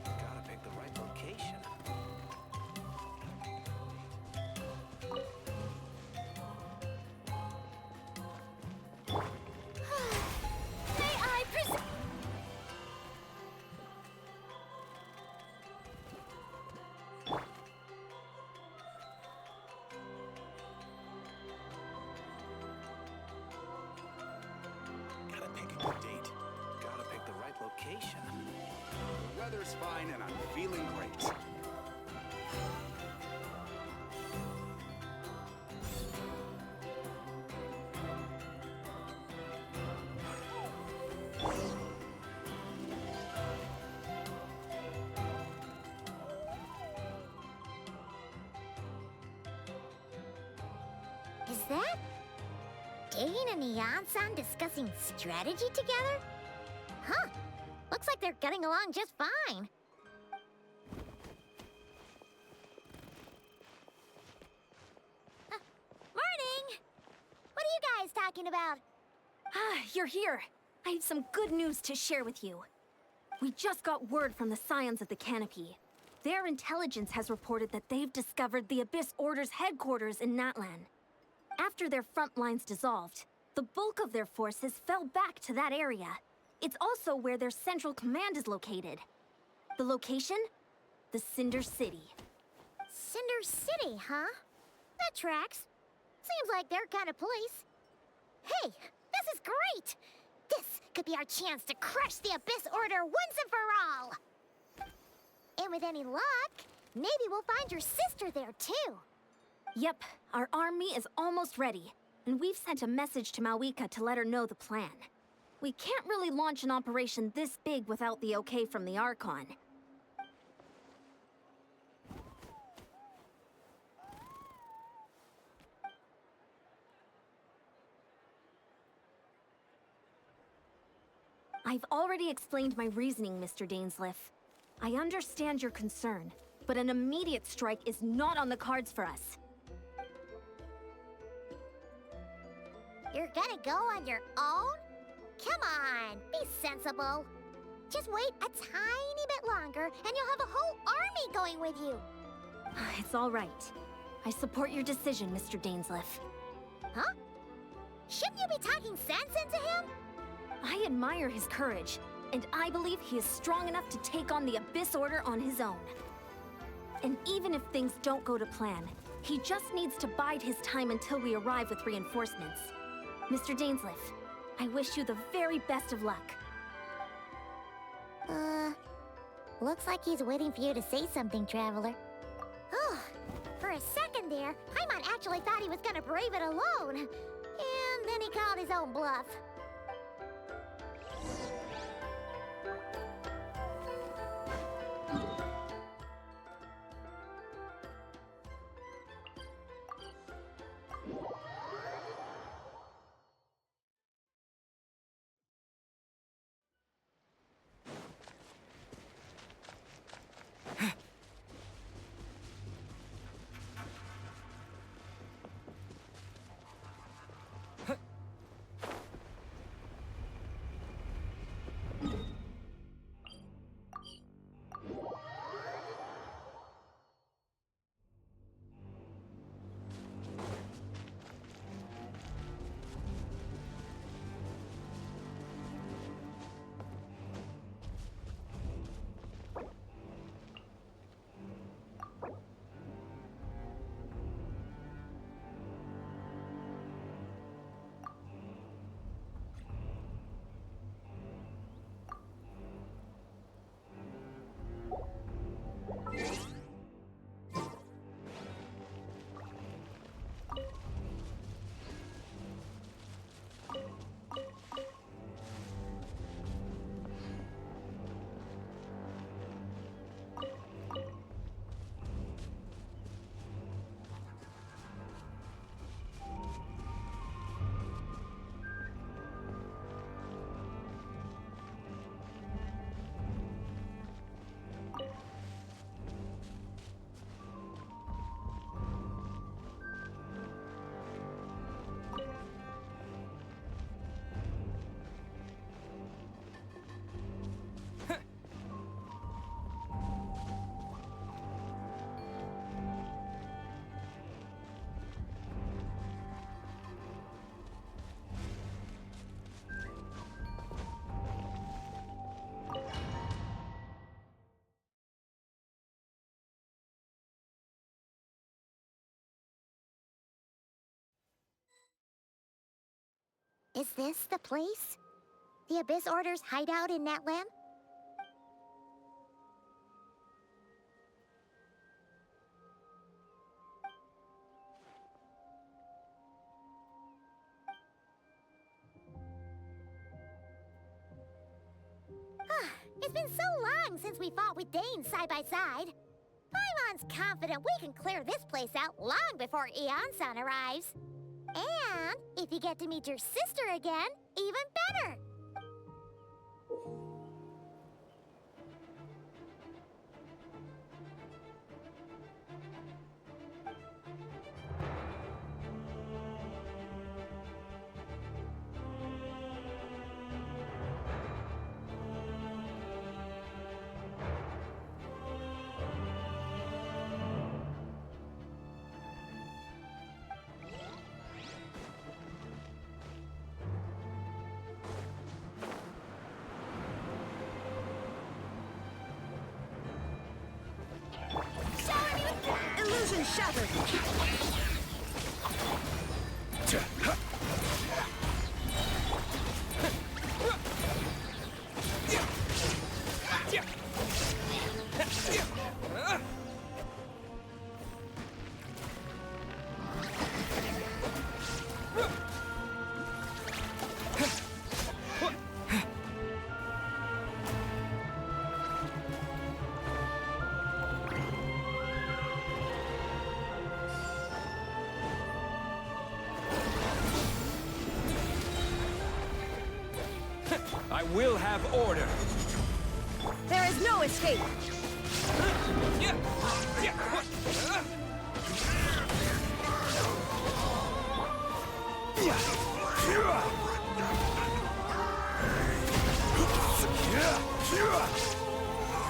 Gotta pick the right location. May I present? Gotta pick a good date. Gotta pick the right location. The weather's fine and I'm feeling great. Is that Dane and Yansan discussing strategy together? Huh. Looks like they're getting along just fine. Morning! What are you guys talking about? Ah, you're here. I have some good news to share with you. We just got word from the Scions of the Canopy. Their intelligence has reported that they've discovered the Abyss Order's headquarters in Natlan. After their front lines dissolved, the bulk of their forces fell back to that area. It's also where their central command is located. The location? The Cinder City. Cinder City, huh? That tracks. Seems like their kind of place. Hey, this is great! This could be our chance to crush the Abyss Order once and for all! And with any luck, maybe we'll find your sister there too. Yep, our army is almost ready, and we've sent a message to Mawika to let her know the plan. We can't really launch an operation this big without the okay from the Archon. I've already explained my reasoning, Mr. Dainsleif. I understand your concern, but an immediate strike is not on the cards for us. You're gonna go on your own? Come on, be sensible. Just wait a tiny bit longer, and you'll have a whole army going with you. It's all right. I support your decision, Mr. Dainsleif. Huh? Shouldn't you be talking sense into him? I admire his courage, and I believe he is strong enough to take on the Abyss Order on his own. And even if things don't go to plan, he just needs to bide his time until we arrive with reinforcements. Mr. Dainsleif, I wish you the very best of luck. Looks like he's waiting for you to say something, Traveler. Oh, for a second there, Paimon actually thought he was gonna brave it alone. And then he called his own bluff. Is this the place? The Abyss Order's hideout in Natlan? It's been so long since we fought with Dane side by side. Paimon's confident we can clear this place out long before Eon-san arrives. And if you get to meet your sister again, even better. Illusion shattered! I will have order. There is no escape!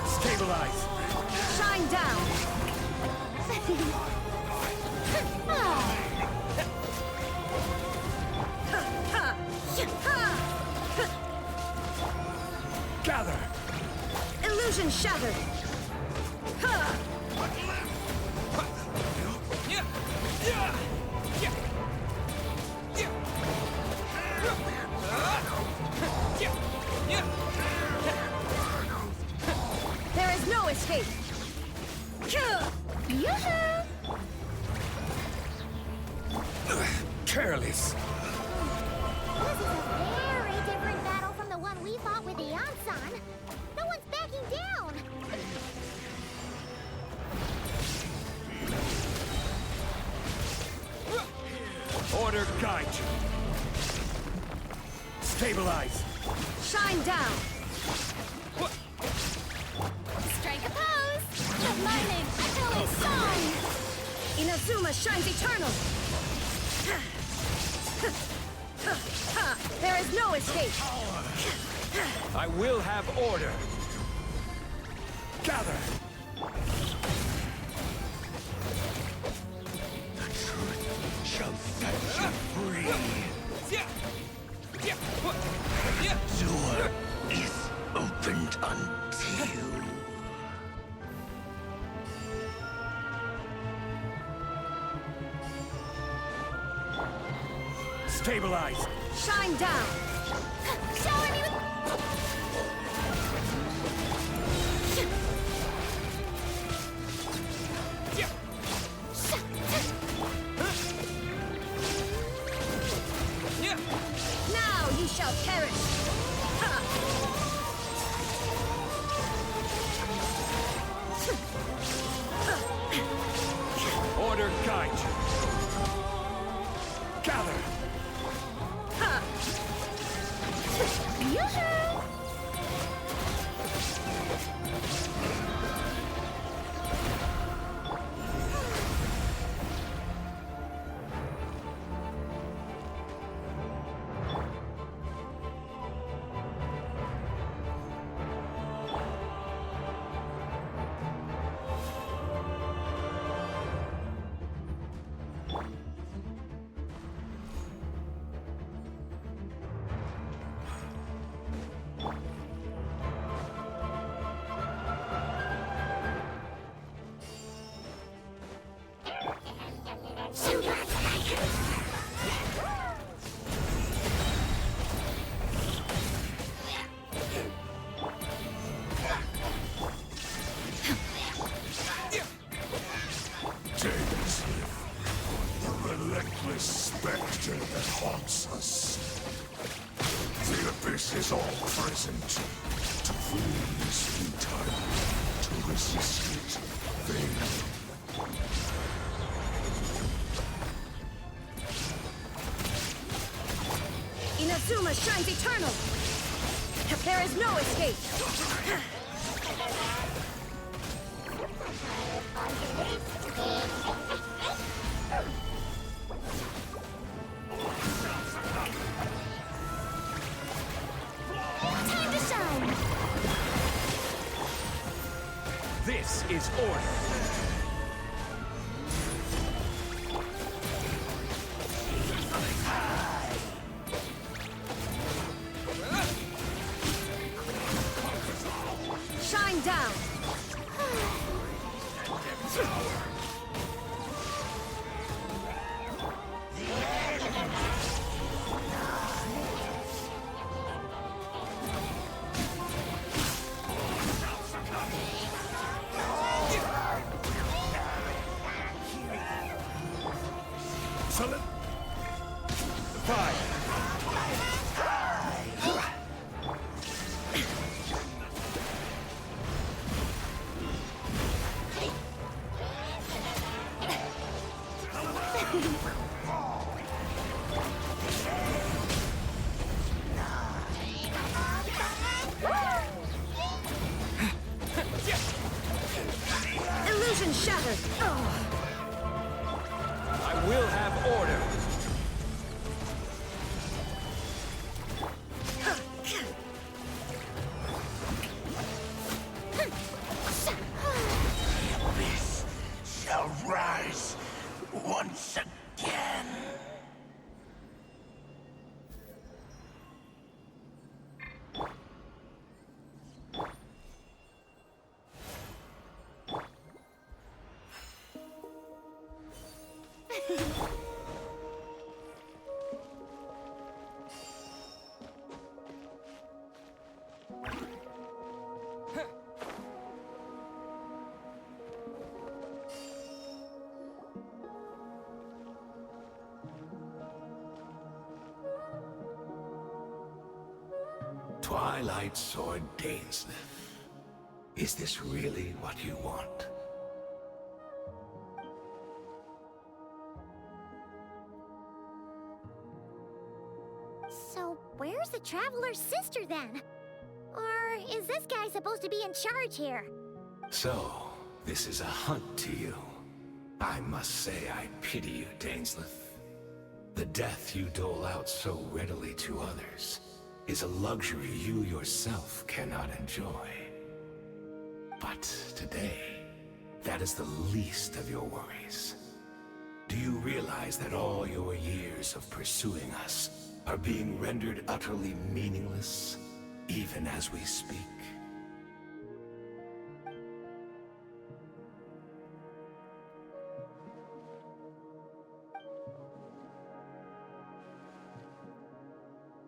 Stabilize. Shine down! Gather. Illusion shattered! There is no escape! Careless. This is a very different battle from the one we fought with Eon-san. No one's backing down. Order guide you. Stabilize. Shine down! Strike a pose! The lightning echoing song! Inazuma shines eternal! There is no escape! I will have order. Gather. The truth shall set you free. Door is opened unto you. Stabilize. Shine down! Shower me with... Now you shall perish! Order guide you. Gather. Inazuma shines eternal! There is no escape! Time to shine! This is order. Shine down! Summon. Fire. Illusion shattered! I will have order. This shall rise once again. Twilight Sword Dainsleif. Is this really what you want? So, where's the Traveler's sister then? Or is this guy supposed to be in charge here? So, this is a hunt to you. I must say I pity you, Dainsleif. The death you dole out so readily to others is a luxury you yourself cannot enjoy. But today, that is the least of your worries. Do you realize that all your years of pursuing us are being rendered utterly meaningless, even as we speak?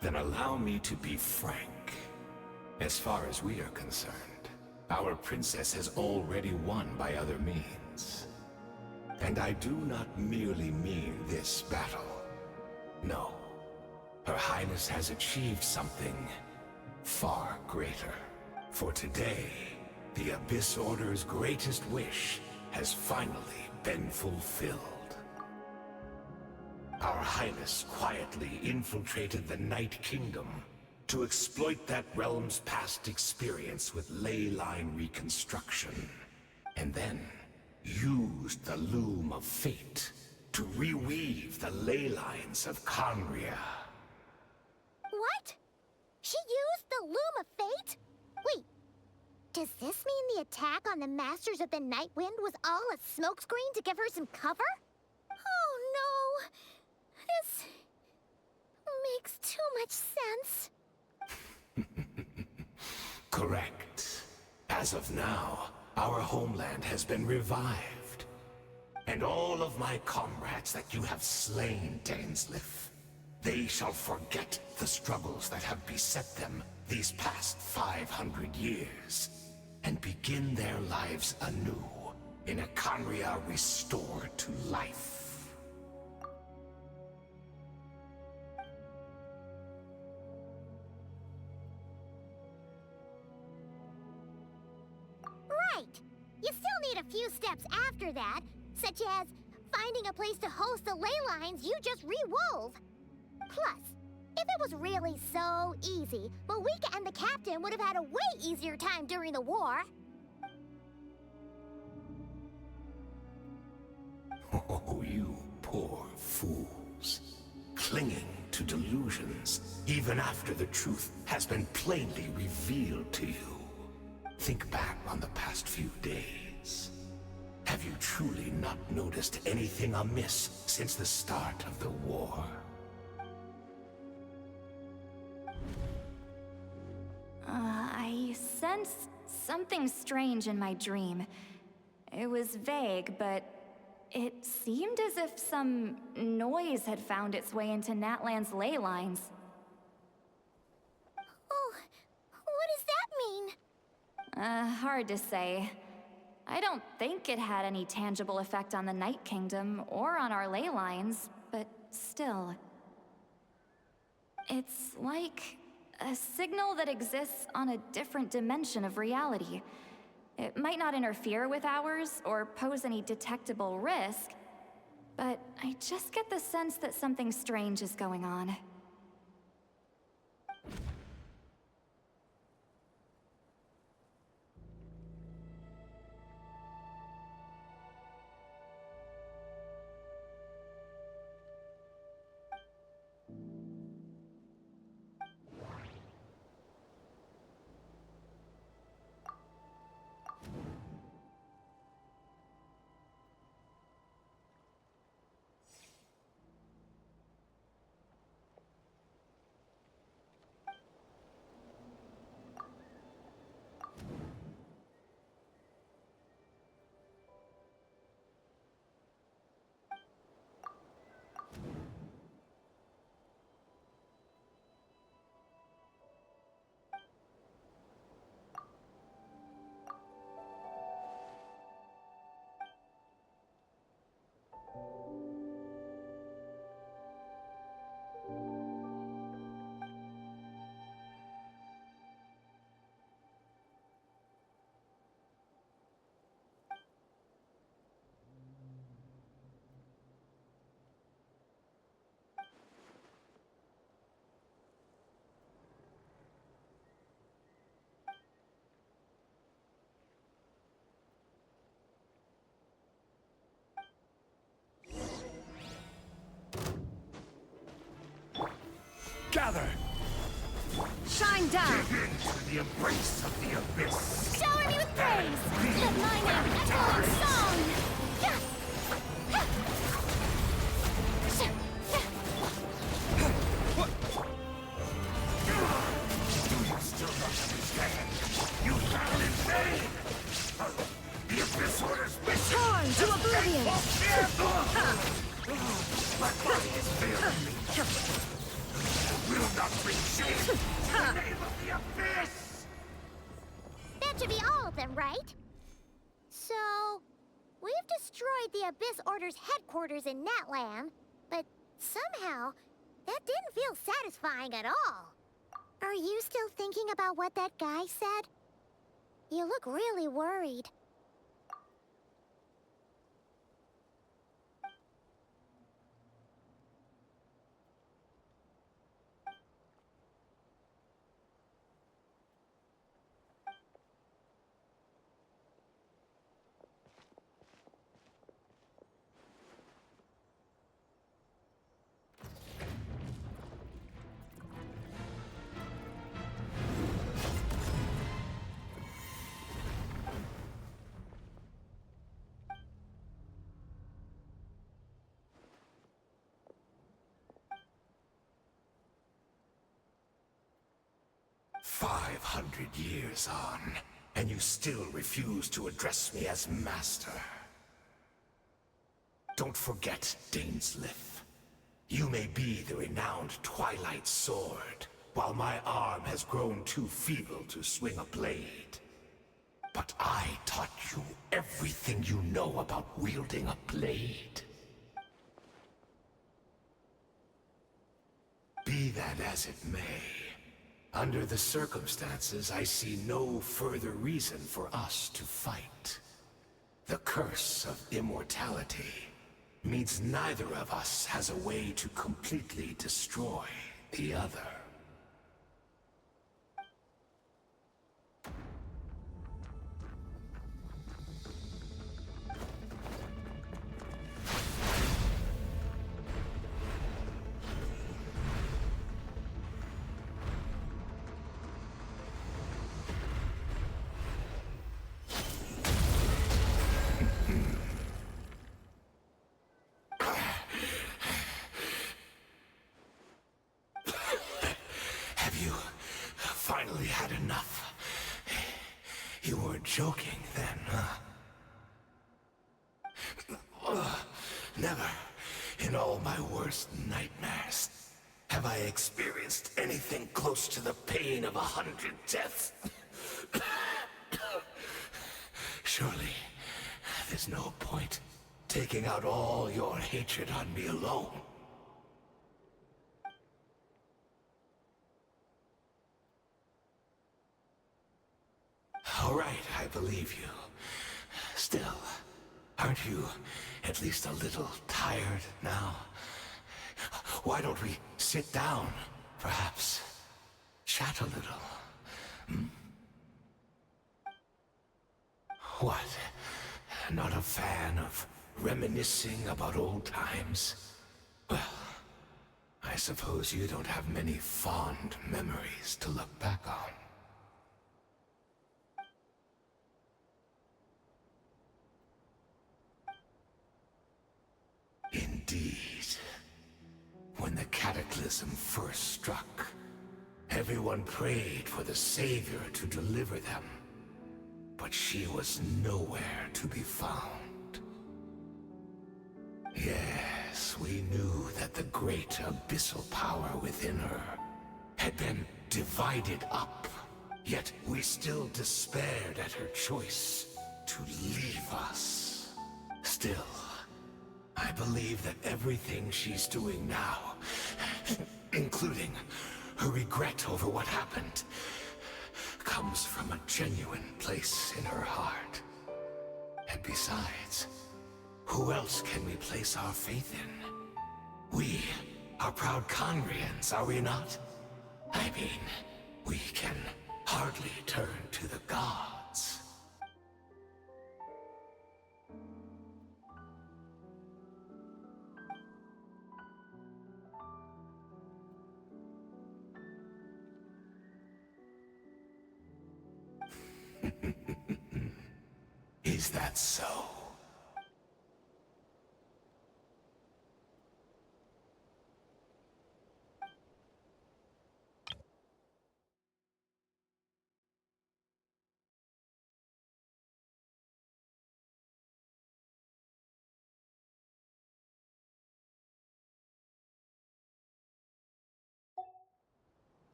Then allow me to be frank. As far as we are concerned, our princess has already won by other means. And I do not merely mean this battle. No. Her Highness has achieved something far greater. For today, the Abyss Order's greatest wish has finally been fulfilled. Our Highness quietly infiltrated the Night Kingdom to exploit that realm's past experience with ley line reconstruction, and then used the Loom of Fate to reweave the ley lines of Conria. What? She used the Loom of Fate? Wait, does this mean the attack on the Masters of the Night Wind was all a smokescreen to give her some cover? Oh no! This makes too much sense. Correct. As of now, our homeland has been revived. And all of my comrades that you have slain, Dainsleif, they shall forget the struggles that have beset them these past 500 years, and begin their lives anew in a Conria restored to life. Right! You still You'll need a few steps after that, such as finding a place to host the ley lines you just re-wove. Plus, if it was really so easy, Moika and the captain would have had a way easier time during the war. Oh, you poor fools. Clinging to delusions, even after the truth has been plainly revealed to you. Think back on the past few days. Have you truly not noticed anything amiss since the start of the war? I sensed something strange in my dream. It was vague, but it seemed as if some noise had found its way into Natlan's ley lines. Oh, what does that mean? Hard to say. I don't think it had any tangible effect on the Night Kingdom or on our ley lines, but still. It's like a signal that exists on a different dimension of reality. It might not interfere with ours or pose any detectable risk, but I just get the sense that something strange is going on. Gather! Shine down! Into the embrace of the abyss! Shower me with praise! Let my name echo in song! Do you still not understand? You found in vain! The abyss orders mission! Torn to oblivion! My body is failing me! Will not bring shame to the name of the abyss! That should be all of them, right? So, we've destroyed the Abyss Order's headquarters in Natlan, but somehow, that didn't feel satisfying at all. Are you still thinking about what that guy said? You look really worried. "500 years on, and you still refuse to address me as master. Don't forget, Dainsleif. You may be the renowned Twilight Sword, while my arm has grown too feeble to swing a blade. But I taught you everything you know about wielding a blade. Be that as it may, under the circumstances, I see no further reason for us to fight. The curse of immortality means neither of us has a way to completely destroy the other. Finally had enough. You were joking then, huh? Never, in all my worst nightmares, have I experienced anything close to the pain of 100 deaths. Surely, there's no point taking out all your hatred on me alone. All right, I believe you. Still, aren't you at least a little tired now? Why don't we sit down, perhaps? Chat a little. Hmm? What? Not a fan of reminiscing about old times? Well, I suppose you don't have many fond memories to look back on. Indeed. When the cataclysm first struck, everyone prayed for the Savior to deliver them. But she was nowhere to be found. Yes, we knew that the great abyssal power within her had been divided up. Yet we still despaired at her choice to leave us. Still, I believe that everything she's doing now, including her regret over what happened, comes from a genuine place in her heart. And besides, who else can we place our faith in? We are proud Conrians, are we not? I mean, we can hardly turn to the gods. Is that so?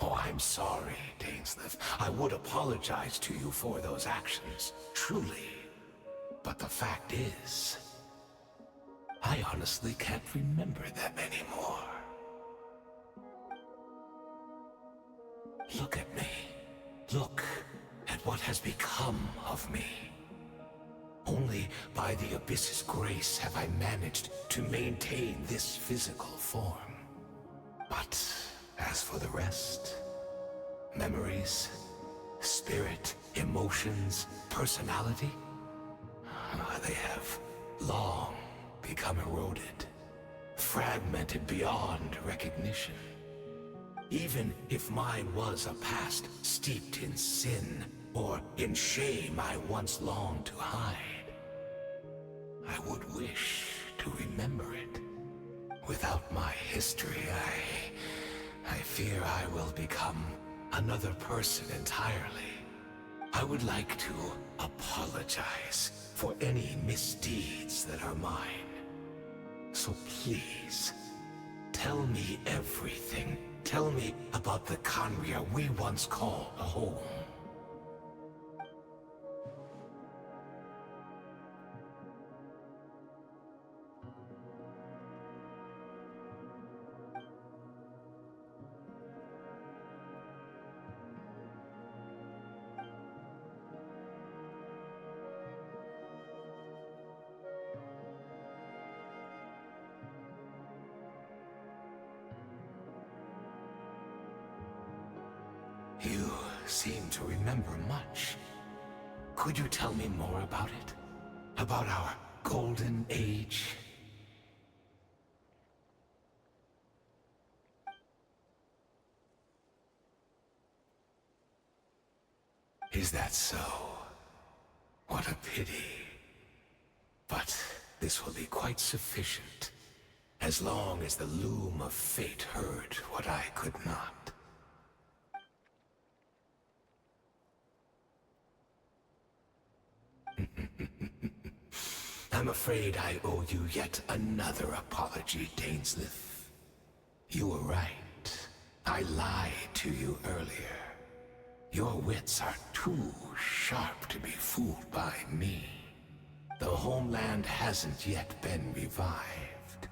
Oh, I'm sorry, Dainsleif. I would apologize to you for those actions, truly. But the fact is, I honestly can't remember them anymore. Look at me. Look at what has become of me. Only by the Abyss's grace have I managed to maintain this physical form. But as for the rest, memories, spirit, emotions, personality, they have long become eroded, fragmented beyond recognition. Even if mine was a past steeped in sin or in shame I once longed to hide, I would wish to remember it. Without my history, I fear I will become another person entirely. I would like to apologize for any misdeeds that are mine. So please, tell me everything Tell me about the Khaenri'ah we once called home. You seem to remember much. Could you tell me more about it? About our golden age? Is that so? What a pity. But this will be quite sufficient, as long as the loom of fate heard what I could not. I'm afraid I owe you yet another apology, Dainsleif. You were right. I lied to you earlier. Your wits are too sharp to be fooled by me. The homeland hasn't yet been revived.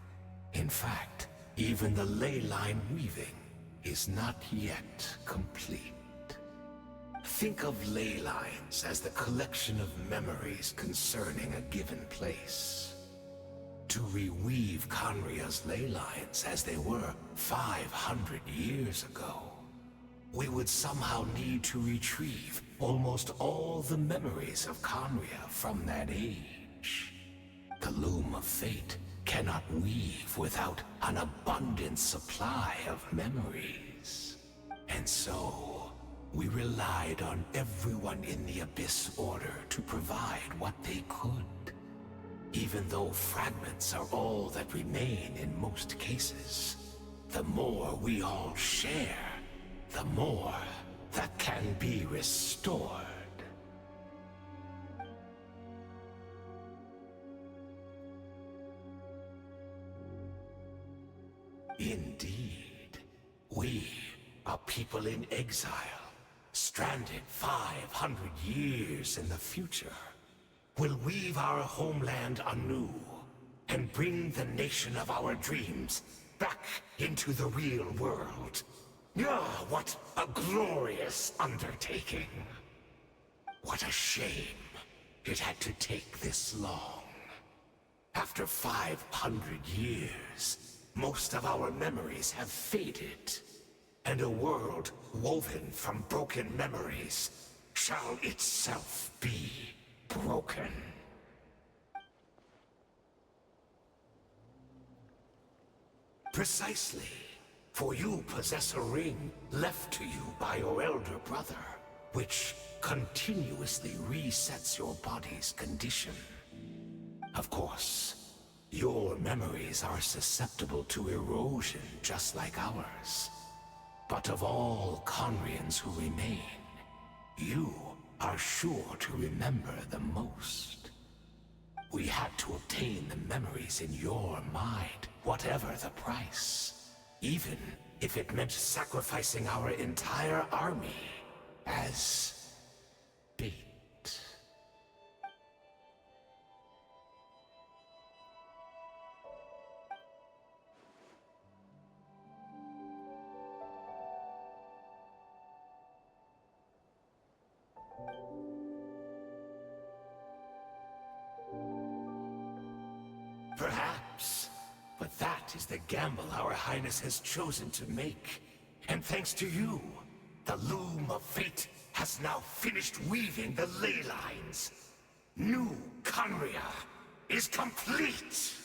In fact, even the ley line weaving is not yet complete. Think of ley lines as the collection of memories concerning a given place. To reweave Khaenri'ah's ley lines as they were 500 years ago, we would somehow need to retrieve almost all the memories of Khaenri'ah from that age. The loom of fate cannot weave without an abundant supply of memories. And so, we relied on everyone in the Abyss Order to provide what they could. Even though fragments are all that remain in most cases, the more we all share, the more that can be restored. Indeed, we are people in exile, stranded 500 years in the future, will weave our homeland anew and bring the nation of our dreams back into the real world. Ah, what a glorious undertaking! What a shame it had to take this long. After 500 years, most of our memories have faded. And a world woven from broken memories shall itself be broken. Precisely, for you possess a ring left to you by your elder brother, which continuously resets your body's condition. Of course, your memories are susceptible to erosion just like ours. But of all Khaenri'ahs who remain, you are sure to remember the most. We had to obtain the memories in your mind, whatever the price. Even if it meant sacrificing our entire army as bait. Perhaps, but that is the gamble our Highness has chosen to make. And thanks to you, the loom of fate has now finished weaving the ley lines. New Khaenri'ah is complete!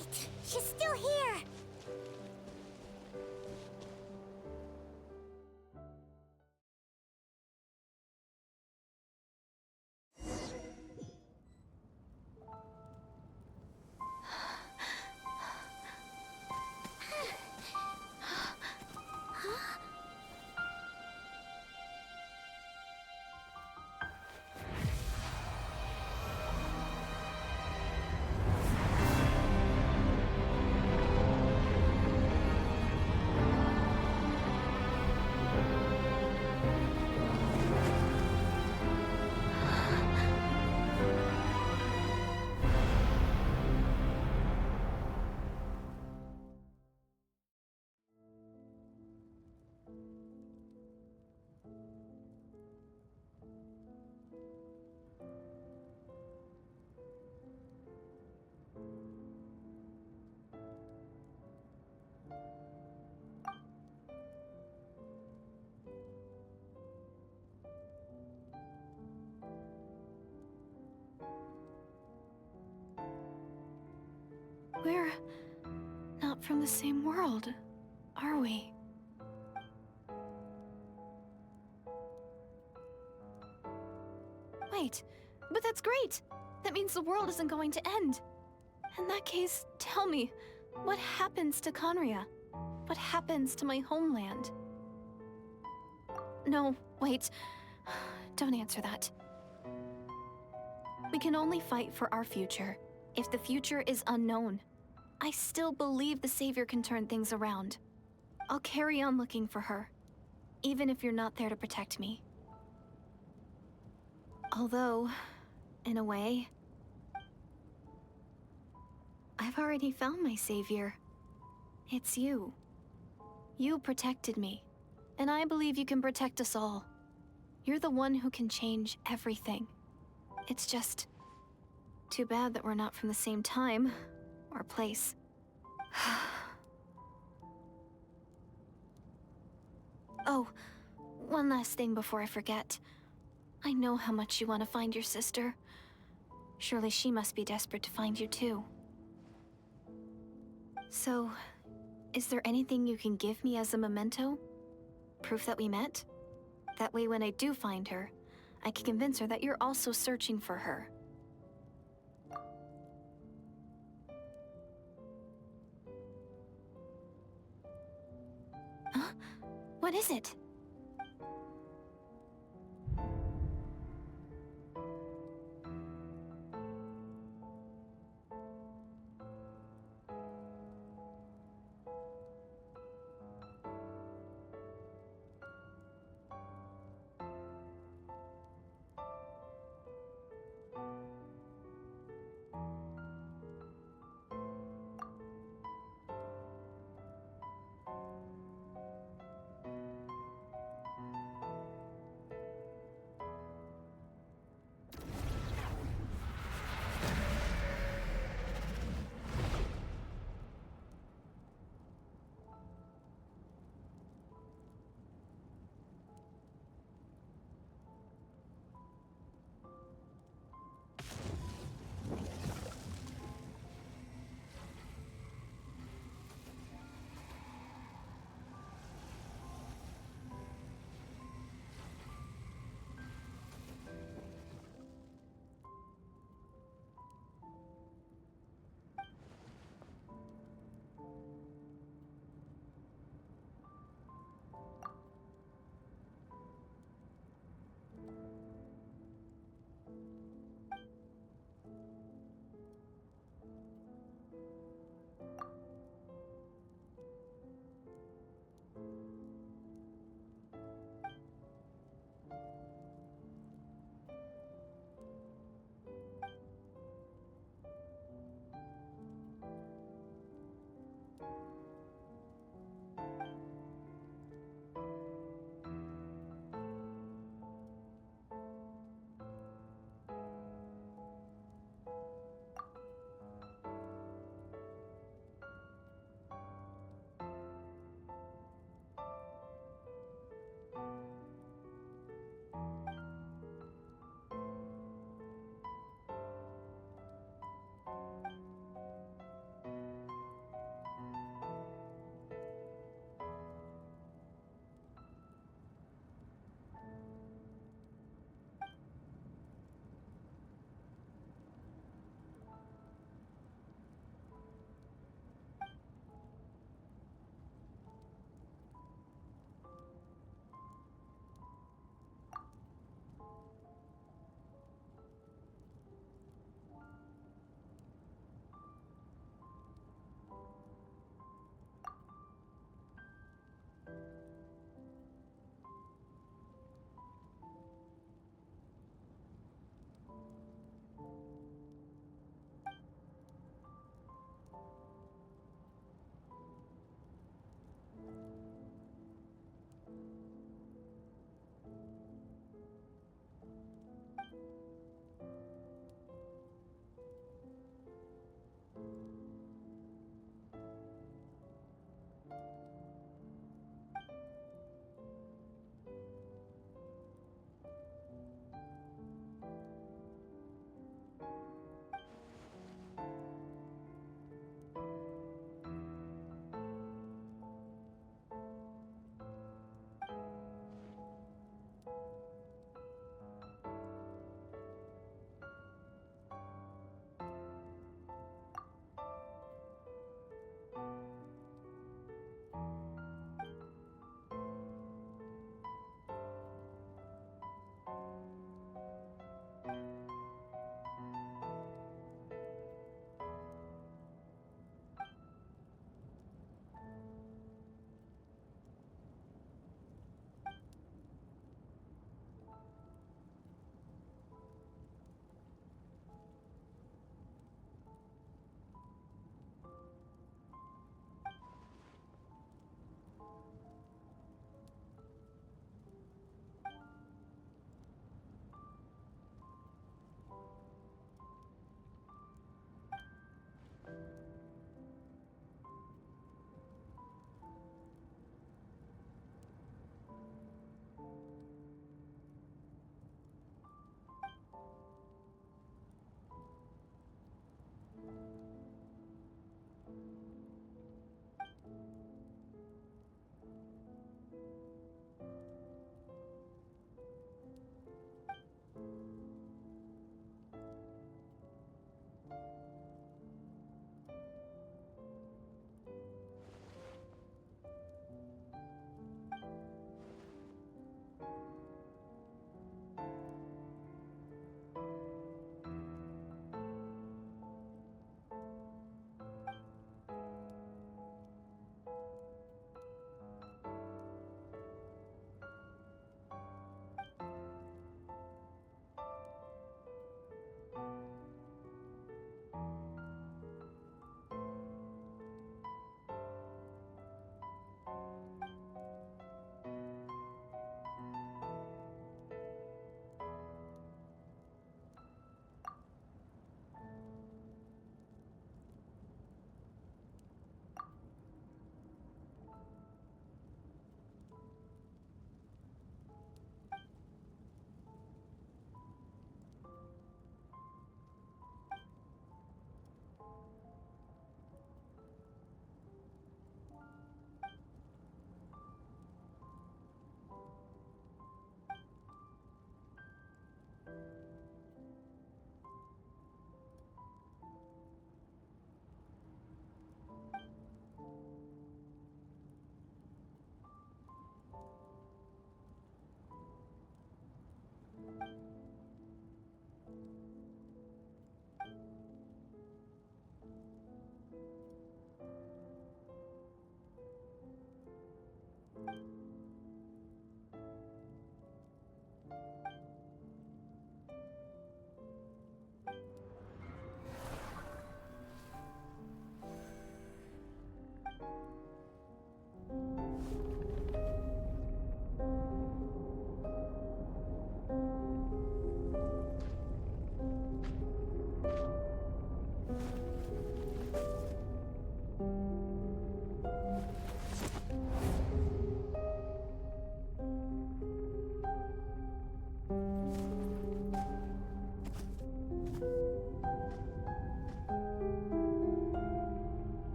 Wait! She's still here! We're not from the same world, are we? Wait, but that's great! That means the world isn't going to end. In that case, tell me, what happens to Conria? What happens to my homeland? No, wait. Don't answer that. We can only fight for our future. If the future is unknown, I still believe the Savior can turn things around. I'll carry on looking for her, even if you're not there to protect me. Although, in a way, I've already found my Savior. It's you. You protected me, and I believe you can protect us all. You're the one who can change everything. It's just too bad that we're not from the same time or place. Oh, one last thing before I forget. I know how much you want to find your sister. Surely she must be desperate to find you too. So, is there anything you can give me as a memento? Proof that we met? That way when I do find her, I can convince her that you're also searching for her. Huh? What is it?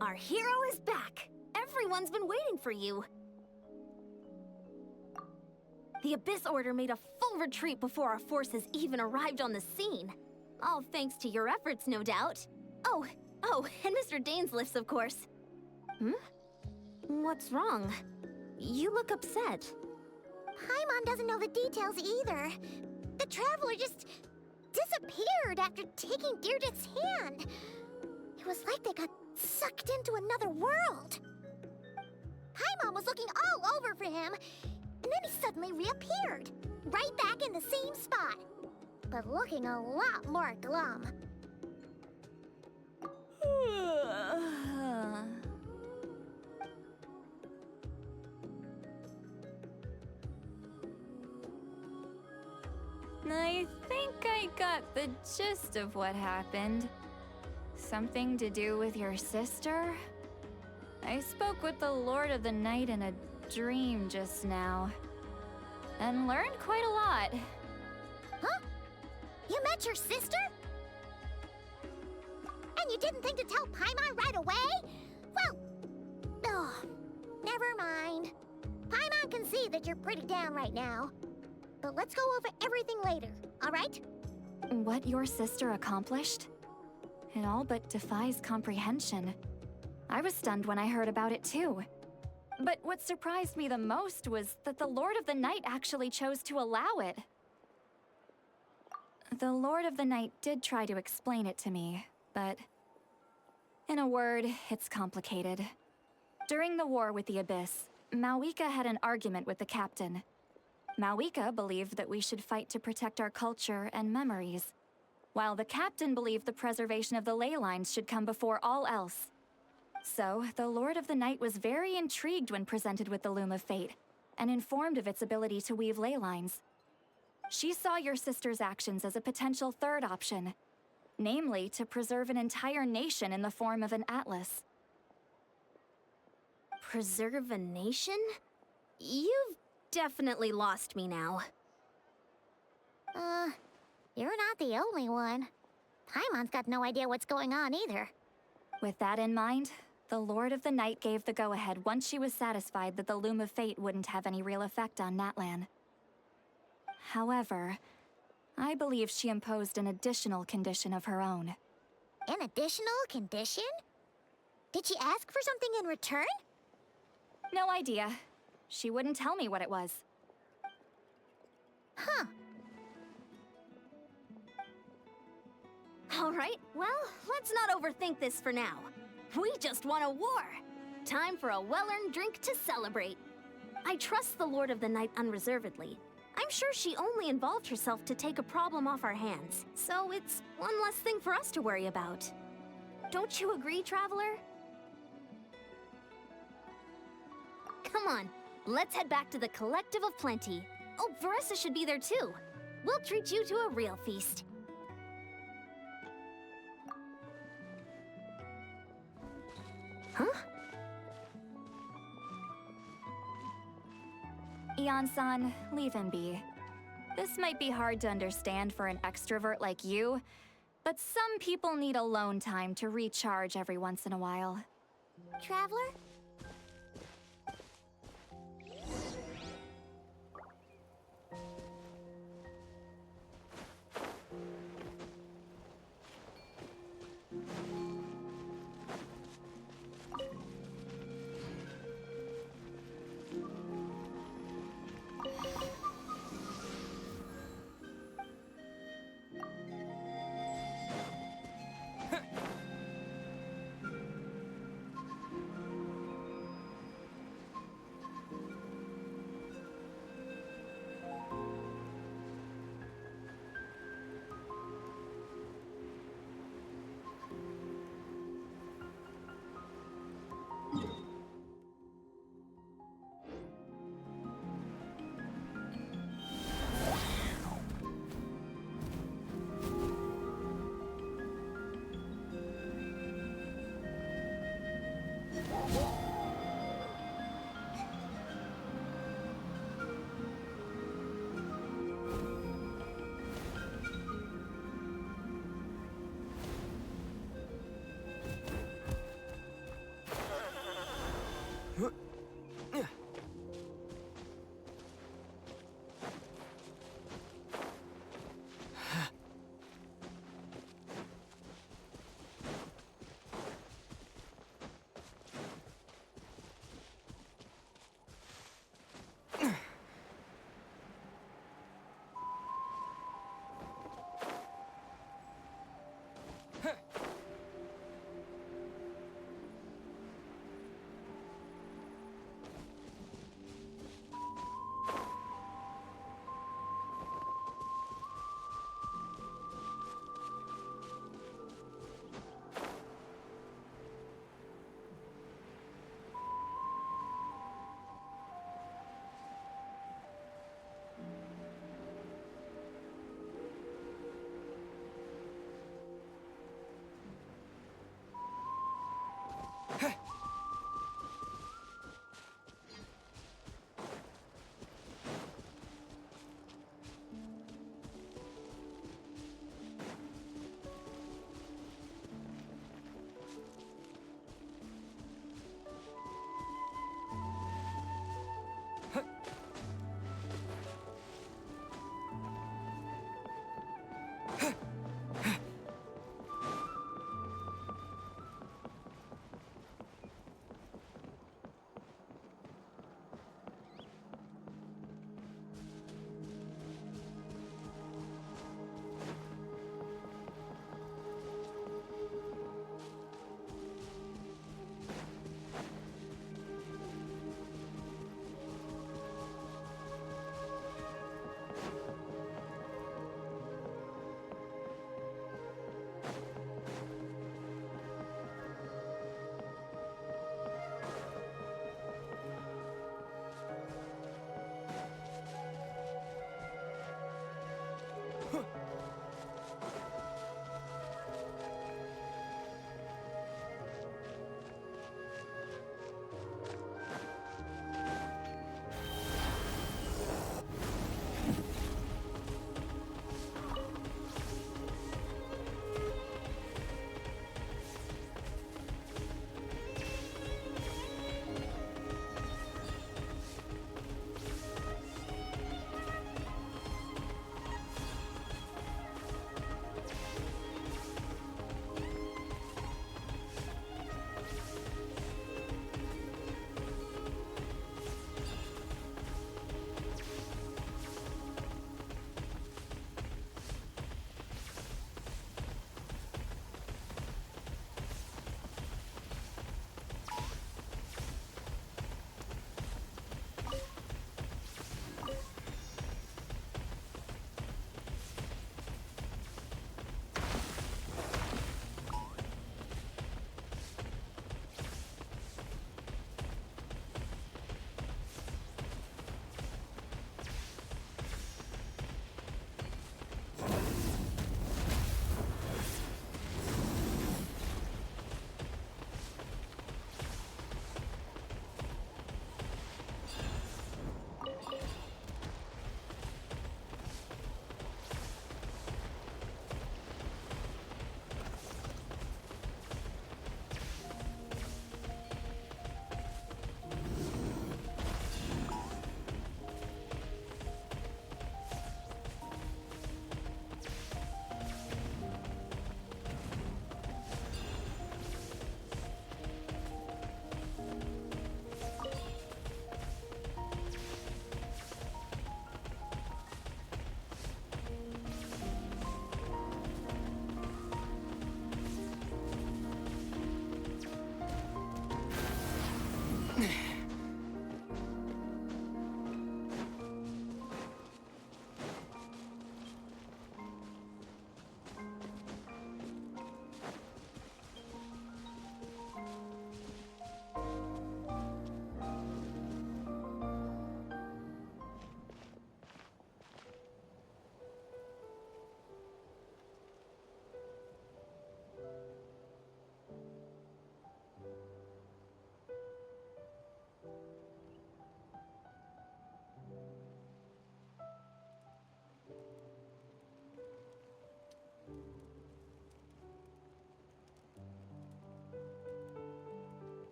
Our hero is back! Everyone's been waiting for you! The Abyss Order made a full retreat before our forces even arrived on the scene. All thanks to your efforts, no doubt. Oh, and Mr. Dainsliff's, of course. Hmm? What's wrong? You look upset. Paimon doesn't know the details either. The Traveler just disappeared after taking Deirdre's hand. It was like they got sucked into another world. Paimon was looking all over for him, and then he suddenly reappeared, right back in the same spot, but looking a lot more glum. I think I got the gist of what happened. Something to do with your sister? I spoke with the Lord of the Night in a dream just now, and learned quite a lot. Huh? You met your sister? And you didn't think to tell Paimon right away? Well, oh, never mind. Paimon can see that you're pretty down right now. But let's go over everything later, all right? What your sister accomplished? It all but defies comprehension. I was stunned when I heard about it too. But what surprised me the most was that the Lord of the Night actually chose to allow it. The Lord of the Night did try to explain it to me, but in a word, it's complicated. During the war with the Abyss, Mawika had an argument with the captain. Mawika believed that we should fight to protect our culture and memories, while the captain believed the preservation of the ley lines should come before all else. So, the Lord of the Night was very intrigued when presented with the Loom of Fate, and informed of its ability to weave ley lines. She saw your sister's actions as a potential third option, namely to preserve an entire nation in the form of an atlas. Preserve a nation? You've definitely lost me now. You're not the only one. Paimon's got no idea what's going on either. With that in mind, the Lord of the Night gave the go-ahead once she was satisfied that the Loom of Fate wouldn't have any real effect on Natlan. However, I believe she imposed an additional condition of her own. An additional condition? Did she ask for something in return? No idea. She wouldn't tell me what it was. Huh. All right, well, let's not overthink this for now. We just won a war. Time for a well-earned drink to celebrate. I trust the Lord of the Night unreservedly. I'm sure she only involved herself to take a problem off our hands, so it's one less thing for us to worry about. Don't you agree, Traveler? Let's head back to the Collective of Plenty. Oh, Varessa should be there too. We'll treat you to a real feast. Huh? Ian-san, leave him be. This might be hard to understand for an extrovert like you, but some people need alone time to recharge every once in a while. Traveler?